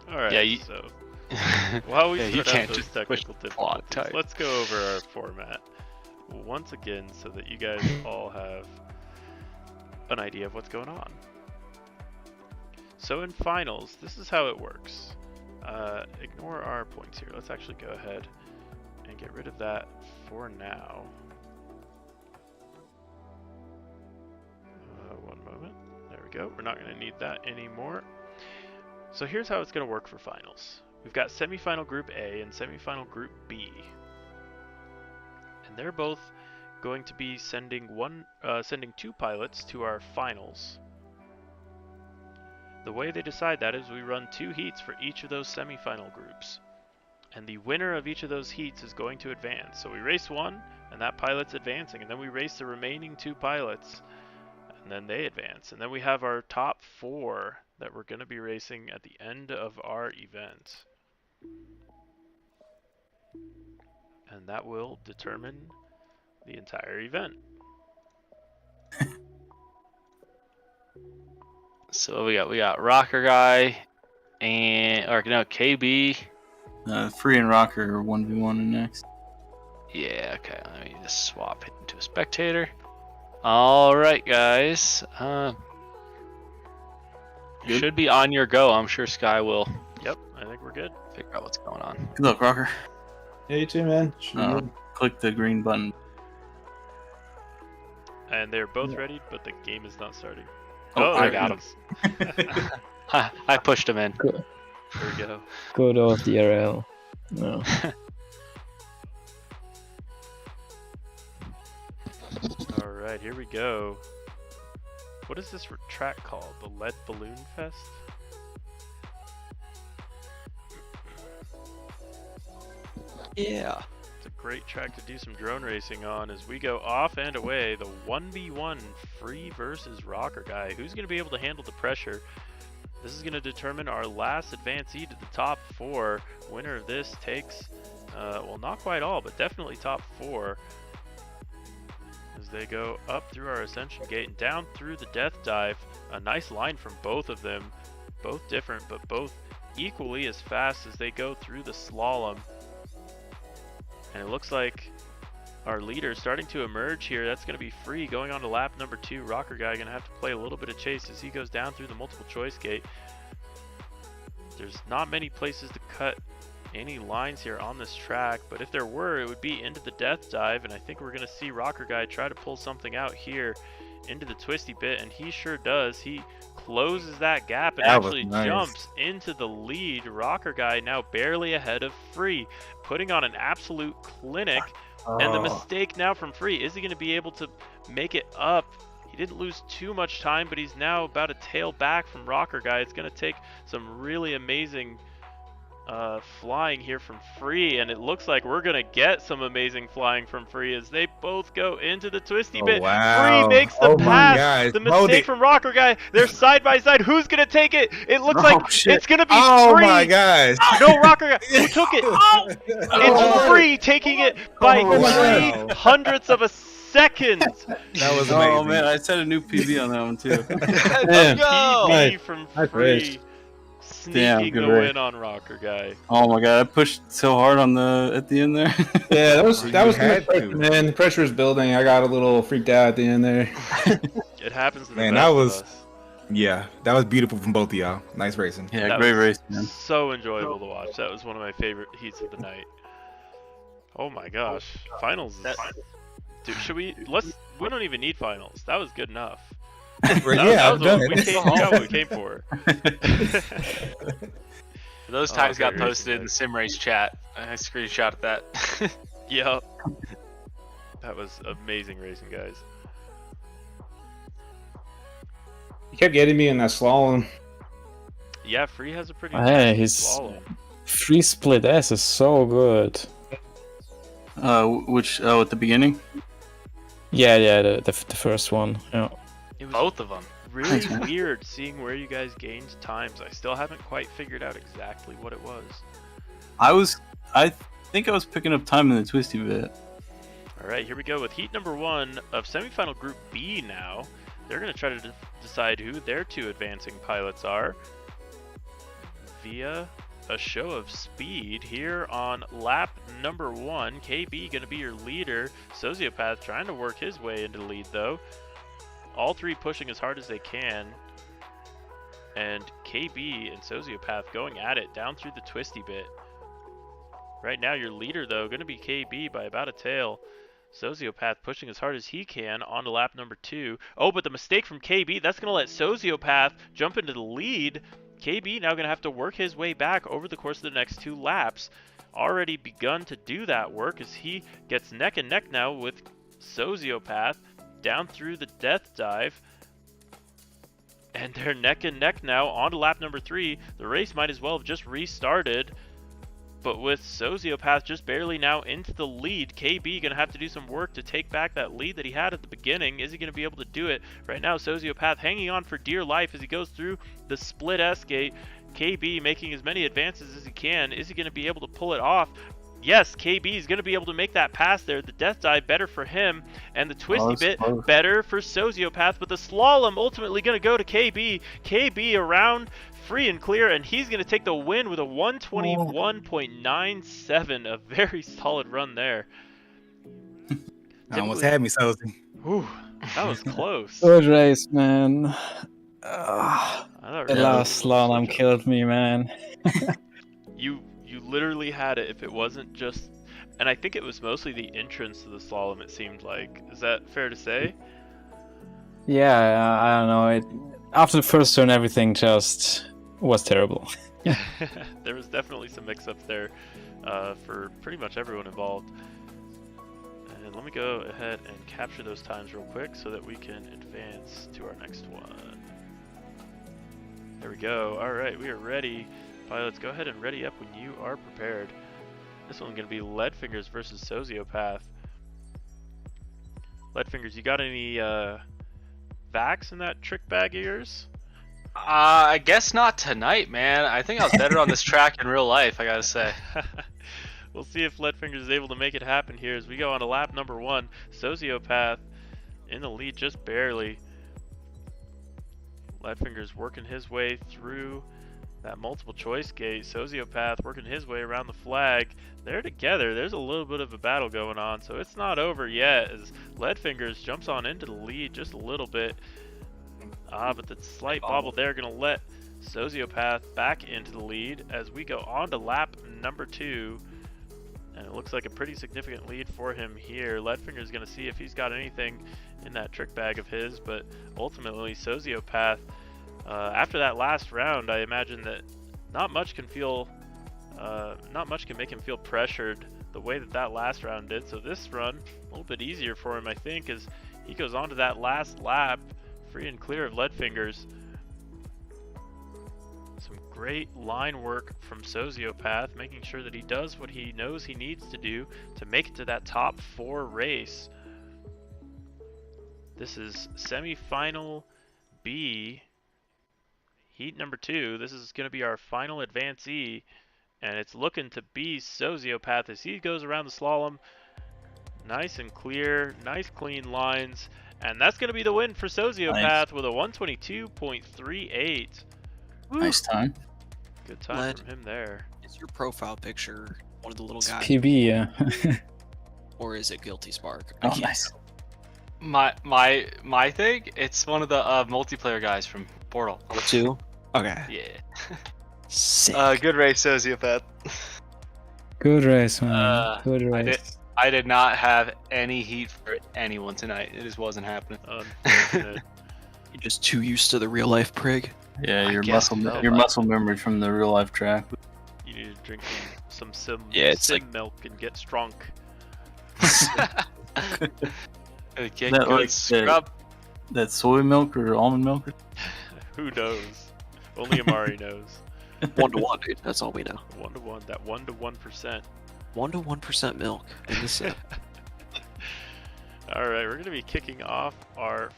Alright, Yeah, you- so while we Yeah, you sort out can't those just push technical quad difficulties, type. let's go over our format once again so that you guys all have an idea of what's going on. So in finals, this is how it works. Ignore our points here. Let's actually go ahead and get rid of that for now. One moment. There we go. We're not going to need that anymore. So here's how it's going to work for finals. We've got semifinal Group A and semifinal Group B. And they're both going to be sending two pilots to our finals. The way they decide that is we run 2 heats for each of those semifinal groups. And the winner of each of those heats is going to advance. So we race one, and that pilot's advancing. And then we race the remaining 2 pilots, and then they advance. And then we have our top 4 that we're going to be racing at the end of our event. And that will determine the entire event. So we got Rocker Guy KB. Free and Rocker are 1v1 next. Yeah, okay. Let me just swap it into a spectator. All right, guys. You should be on your go. I'm sure Sky will. Yep, I think we're good. Figure out what's going on. Good luck, Rocker. Yeah, you too, man. Click the green button. And they're both ready, but the game is not starting. Oh, I there got it him. is. I pushed him in. Good. There we go. Good old DRL. No. Alright, here we go. What is this track called? The Lead Balloon Fest? Yeah. It's a great track to do some drone racing on as we go off and away. The 1v1 Free versus Rocker Guy. Who's going to be able to handle the pressure? This is going to determine our last advancee to the top 4. Winner of this takes, well, not quite all, but definitely top 4. As they go up through our ascension gate and down through the death dive. A nice line from both of them. Both different, but both equally as fast as they go through the slalom. And it looks like our leader is starting to emerge here. That's going to be Free going on to lap number 2. Rocker Guy going to have to play a little bit of chase as he goes down through the multiple choice gate. There's not many places to cut any lines here on this track, but if there were, it would be into the death dive, and I think we're going to see Rocker Guy try to pull something out here into the twisty bit, and he sure does. He closes that gap and actually jumps into the lead. Rocker Guy now barely ahead of Free, putting on an absolute clinic. And the mistake now from Free, is he going to be able to make it up? He didn't lose too much time, but he's now about a tail back from Rocker Guy. It's going to take some really amazing flying here from Free, and it looks like we're going to get some amazing flying from Free as they both go into the twisty bit. Wow. Free makes the pass. The mistake from Rocker Guy. They're side by side. Who's going to take it? It looks like it's going to be Free. Oh my gosh. No, Rocker Guy. Who took it? Oh! It's Free taking it by 3 hundredths of a second. That was amazing. Oh man, I set a new PB on that one too. Let's go. PB from Free. Sneaking the win on Rocker Guy. Oh my god, I pushed so hard on at the end there. Yeah, that was pressure, man. The pressure was building. I got a little freaked out at the end there. It happens to the Man, best that was of us. Yeah, that was beautiful from both of y'all. Nice racing. Yeah, That great was race, man. So enjoyable to watch. That was one of my favorite heats of the night. Oh my gosh, finals. Dude, should we? We don't even need finals. That was good enough. Yeah, I've done it. We got what we came for. Those times got posted in the Sim Race chat. I screenshotted that. Yep. That was amazing racing, guys. He kept getting me in that slalom. Yeah, Free has a pretty his slalom. Free split S is so good. Which at the beginning? Yeah, the first one. Yeah. It was Both of them. really weird seeing where you guys gained times. I still haven't quite figured out exactly what it was. I think I was picking up time in the twisty bit. All right, here we go with heat number 1 of semifinal Group B now. They're going to try to decide who their 2 advancing pilots are via a show of speed here on lap number 1. KB going to be your leader. Sociopath trying to work his way into the lead though. All 3 pushing as hard as they can. And KB and Sociopath going at it down through the twisty bit. Right now your leader though going to be KB by about a tail. Sociopath pushing as hard as he can onto lap number 2. Oh, but the mistake from KB, that's going to let Sociopath jump into the lead. KB now going to have to work his way back over the course of the next 2 laps. Already begun to do that work as he gets neck and neck now with Sociopath down through the death dive. And they're neck and neck now onto lap number 3. The race might as well have just restarted. But with Sociopath just barely now into the lead, KB going to have to do some work to take back that lead that he had at the beginning. Is he going to be able to do it? Right now, Sociopath hanging on for dear life as he goes through the split S-gate. KB making as many advances as he can. Is he going to be able to pull it off? Yes, KB is going to be able to make that pass there. The death dive better for him, and the twisty bit better for Sociopath, but the slalom ultimately going to go to KB. KB around free and clear, and he's going to take the win with a 121.97. A very solid run there. I almost had me, Sozy. Whew, that was close. Good race, man. The last slalom killed me, man. You literally had it if it wasn't just, and I think it was mostly the entrance to the slalom, it seemed like. Is that fair to say? Yeah, I don't know. After the first turn, everything just was terrible. There was definitely some mix-ups there for pretty much everyone involved. And let me go ahead and capture those times real quick so that we can advance to our next one. There we go. All right, we are ready. Pilots, go ahead and ready up when you are prepared. This one's going to be Leadfingers versus Sociopath. Leadfingers, you got any vax in that trick bag of yours? I guess not tonight, man. I think I was better on this track in real life, I gotta say. We'll see if Leadfingers is able to make it happen here as we go on to lap number 1. Sociopath in the lead just barely. Leadfingers working his way through that multiple choice gate. Sociopath working his way around the flag. They're together. There's a little bit of a battle going on, so it's not over yet as Leadfingers jumps on into the lead just a little bit. But the slight bobble there going to let Sociopath back into the lead as we go on to lap number 2. And it looks like a pretty significant lead for him here. Leadfingers going to see if he's got anything in that trick bag of his, but ultimately Sociopath, after that last round, I imagine that not much can make him feel pressured the way that last round did. So this run, a little bit easier for him, I think, as he goes on to that last lap, free and clear of Leadfingers. Some great line work from Sociopath, making sure that he does what he knows he needs to do to make it to that top 4 race. This is semi-final B, heat number 2. This is going to be our final advancee, and it's looking to be Sociopath as he goes around the slalom. Nice and clear, nice clean lines, and that's going to be the win for Sociopath with a 122.38. Nice time. Good time from him there. Is your profile picture one of the little guys, PB, yeah. or is it Guilty Spark? Oh, nice. My thing, it's one of the multiplayer guys from Portal. The 2? Okay. Yeah. Sick. Good race, Sociopath. Good race, man. Good race. I did not have any heat for anyone tonight. It just wasn't happening. Unfortunate. You're just too used to the real life prig. Yeah, your guess muscle memory from the real life track. You need to drink some sim it's like milk and get strong. Okay, That good like scrub. that soy milk or almond milk? Who knows? Only Amari knows. 1-to-1, dude. That's all we know. 1-to-1, that 1%. 1% milk in the set. All right, we're going to be kicking off our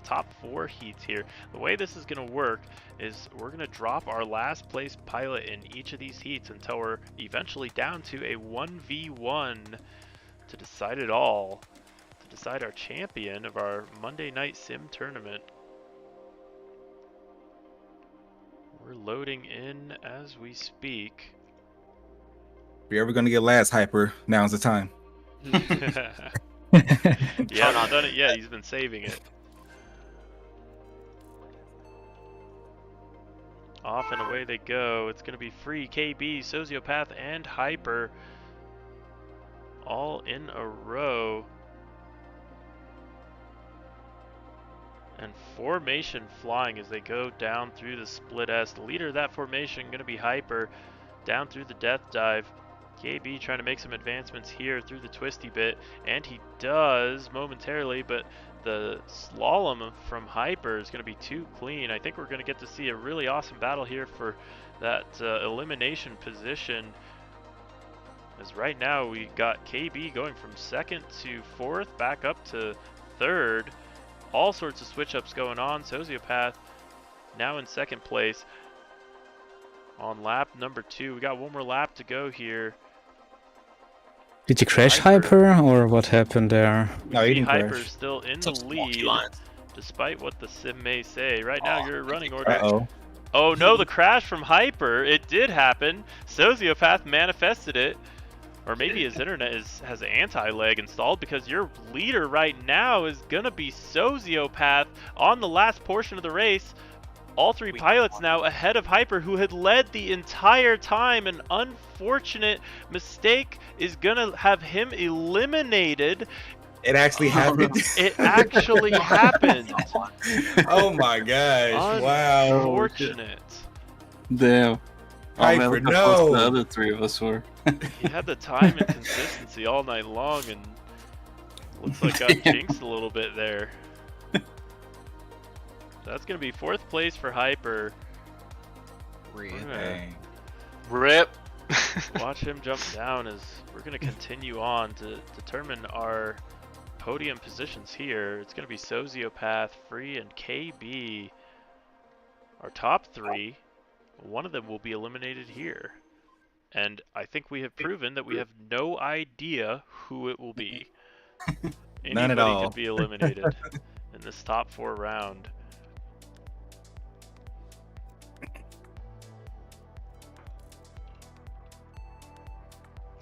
top 4 heats here. The way this is going to work is we're going to drop our last place pilot in each of these heats until we're eventually down to a 1v1 to decide it all, to decide our champion of our Monday Night Sim tournament. We're loading in as we speak. If you're ever gonna get last hyper, now's the time. Yeah, not done it yet. He's been saving it. Off and away they go. It's going to be free KB, Sociopath, and Hyper all in a row. And formation flying as they go down through the split S. The leader of that formation going to be Hyper down through the death dive. KB trying to make some advancements here through the twisty bit, and he does momentarily, but the slalom from Hyper is going to be too clean. I think we're going to get to see a really awesome battle here for that elimination position. As right now we got KB going from 2nd to 4th, back up to 3rd. All sorts of switch ups going on. Sociopath now in 2nd place on lap number 2. We got one more lap to go here. Did you crash Hyper, or what happened there? No, he didn't Hyper's crash. still in the lead, despite what the sim may say. Right now, your running order. Uh-oh. Oh no, the crash from Hyper. It did happen. Sociopath manifested it. Or maybe his internet has anti-lag installed, because your leader right now is going to be Sociopath on the last portion of the race. All 3 pilots now ahead of Hyper, who had led the entire time. An unfortunate mistake is going to have him eliminated. It actually happened. It actually happened. Oh my gosh! Wow. Unfortunate. Damn. Hyper, oh, man, look how close no. the other 3 of us were. He had the time and consistency all night long, and looks like got jinxed a little bit there. That's going to be 4th place for Hyper. Dang. Rip. Watch him jump down as we're going to continue on to determine our podium positions here. It's going to be Sociopath, Free, and KB. Our top 3. One of them will be eliminated here. And I think we have proven that we have no idea who it will be. None at all. Anybody could be eliminated in this top 4 round.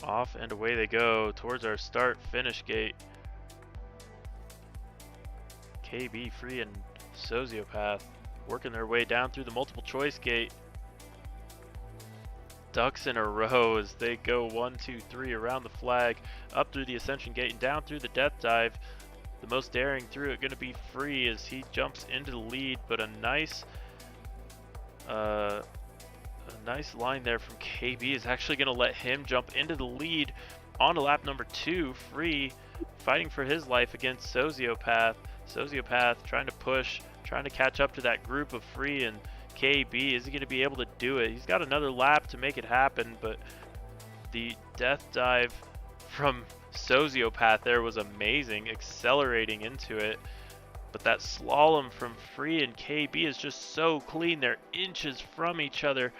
Off and away they go towards our start-finish gate. KB, Free, and Sociopath working their way down through the multiple choice gate. Ducks in a row as they go 1, 2, 3 around the flag, up through the ascension gate and down through the death dive. The most daring through it going to be Free as he jumps into the lead, but a nice line there from KB is actually going to let him jump into the lead on to lap number 2. Free fighting for his life against Sociopath. Sociopath trying to push, trying to catch up to that group of Free and KB. Is he going to be able to do it? He's got another lap to make it happen, but the death dive from Sociopath there was amazing, accelerating into it. But that slalom from Free and KB is just so clean. They're inches from each other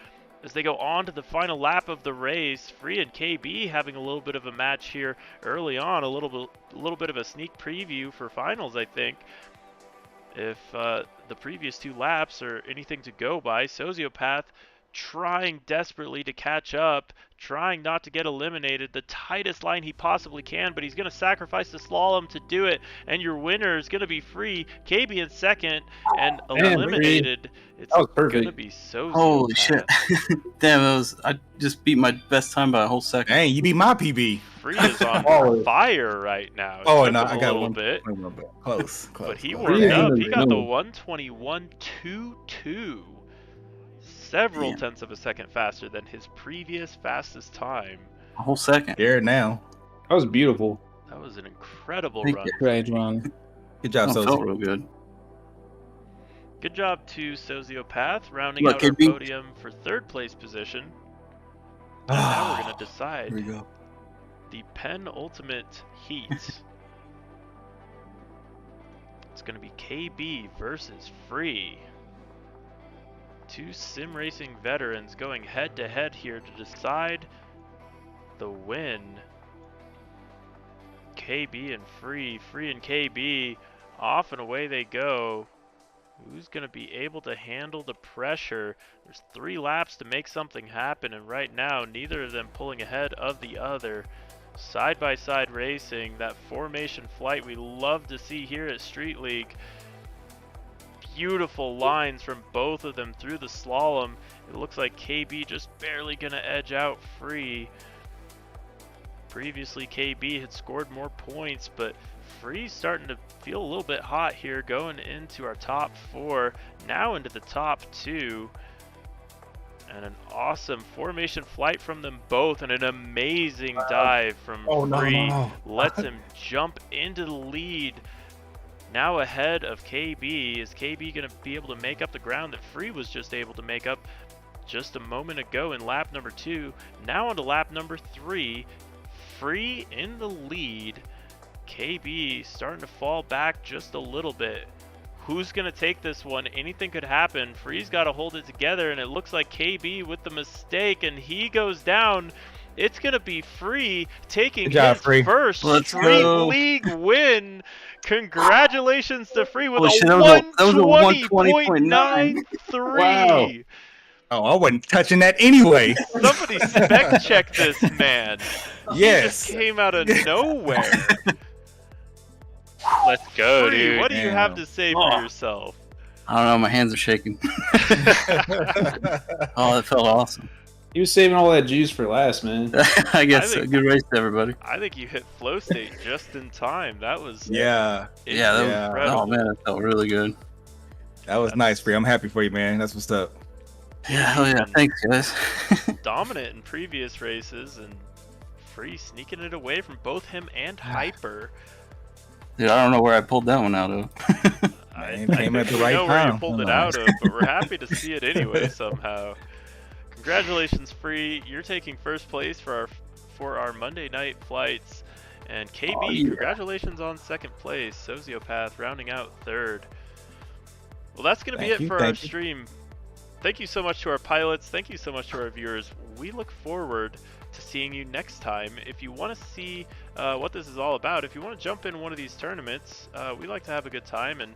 as they go on to the final lap of the race. Free and KB having a little bit of a match here early on, a little bit of a sneak preview for finals, I think. If the previous 2 laps are anything to go by, Sociopath trying desperately to catch up, trying not to get eliminated, the tightest line he possibly can, but he's going to sacrifice the slalom to do it, and your winner is going to be Free. KB in 2nd, and eliminated. It's going to be Sociopath. Holy shit. Damn, I just beat my best time by a whole second. Dang, you beat my PB. Free is on fire right now. Oh, It no, took I him got a little one bit. Close. But he close. warmed up. He got the 1:21.22. Several tenths of a second faster than his previous fastest time. A whole second. Here now. That was beautiful. That was an incredible Thank run. you. Great run. Good job, Felt Sophie. real good. Good job to Sociopath, rounding Look, out our KB. podium for 3rd place position. And now we're going to decide Here we go. the penultimate heat. It's going to be KB versus Free. 2 sim racing veterans going head to head here to decide the win. KB and Free and KB, off and away they go. Who's going to be able to handle the pressure? There's 3 laps to make something happen, and right now neither of them pulling ahead of the other. Side by side racing, that formation flight we love to see here at Street League. Beautiful lines from both of them through the slalom. It looks like KB just barely gonna edge out Free. Previously KB had scored more points, but Free's starting to feel a little bit hot here going into our top 4, now into the top 2. And an awesome formation flight from them both, and an amazing dive from Free. Lets him jump into the lead. Now ahead of KB. Is KB going to be able to make up the ground that Free was just able to make up just a moment ago in lap number 2? Now on to lap number 3. Free in the lead. KB starting to fall back just a little bit. Who's going to take this one? Anything could happen. Free's got to hold it together, and it looks like KB with the mistake, and he goes down. It's going to be Free taking his first Street League win. Congratulations to Free with a 120.93. Wow. Oh, I wasn't touching that anyway. Somebody spec check this man. Yes. He just came out of nowhere. Let's go, Free, dude. what do you have to say for yourself? I don't know. My hands are shaking. Oh, that felt awesome. He was saving all that juice for last, man. I guess a good race to everybody. I think you hit flow state just in time. That was Yeah. Yeah, that was incredible. oh man, that felt really good. That was nice, Free. I'm happy for you, man. That's what's up. Yeah, hell yeah. Thanks, guys. Dominant in previous races, and Free sneaking it away from both him and Hyper. Dude, I don't know where I pulled that one out of. Man, I came at the think we right know where you time. pulled it out of, but we're happy to see it anyway somehow. Congratulations, Free. You're taking first place for our Monday night flights. And KB, congratulations on second place. Sociopath rounding out third. Well, that's going to be it for our stream. Thank you so much to our pilots. Thank you so much to our viewers. We look forward to seeing you next time. If you want to see what this is all about, if you want to jump in one of these tournaments, we like to have a good time. And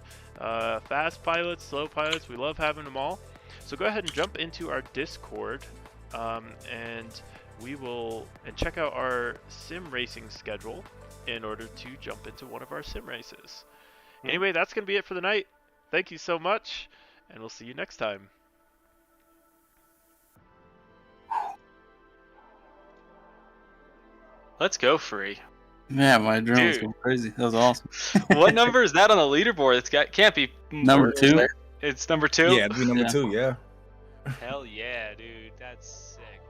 fast pilots, slow pilots, we love having them all. So go ahead and jump into our Discord, and we will check out our sim racing schedule in order to jump into one of our sim races. Anyway, that's going to be it for the night. Thank you so much, and we'll see you next time. Let's go, Free. Man, my adrenaline's Dude. going crazy. That was awesome. What number is that on the leaderboard? Can't be Number 2. It's number 2. Yeah, it'd be number 2. Yeah. Hell yeah, dude. That's sick.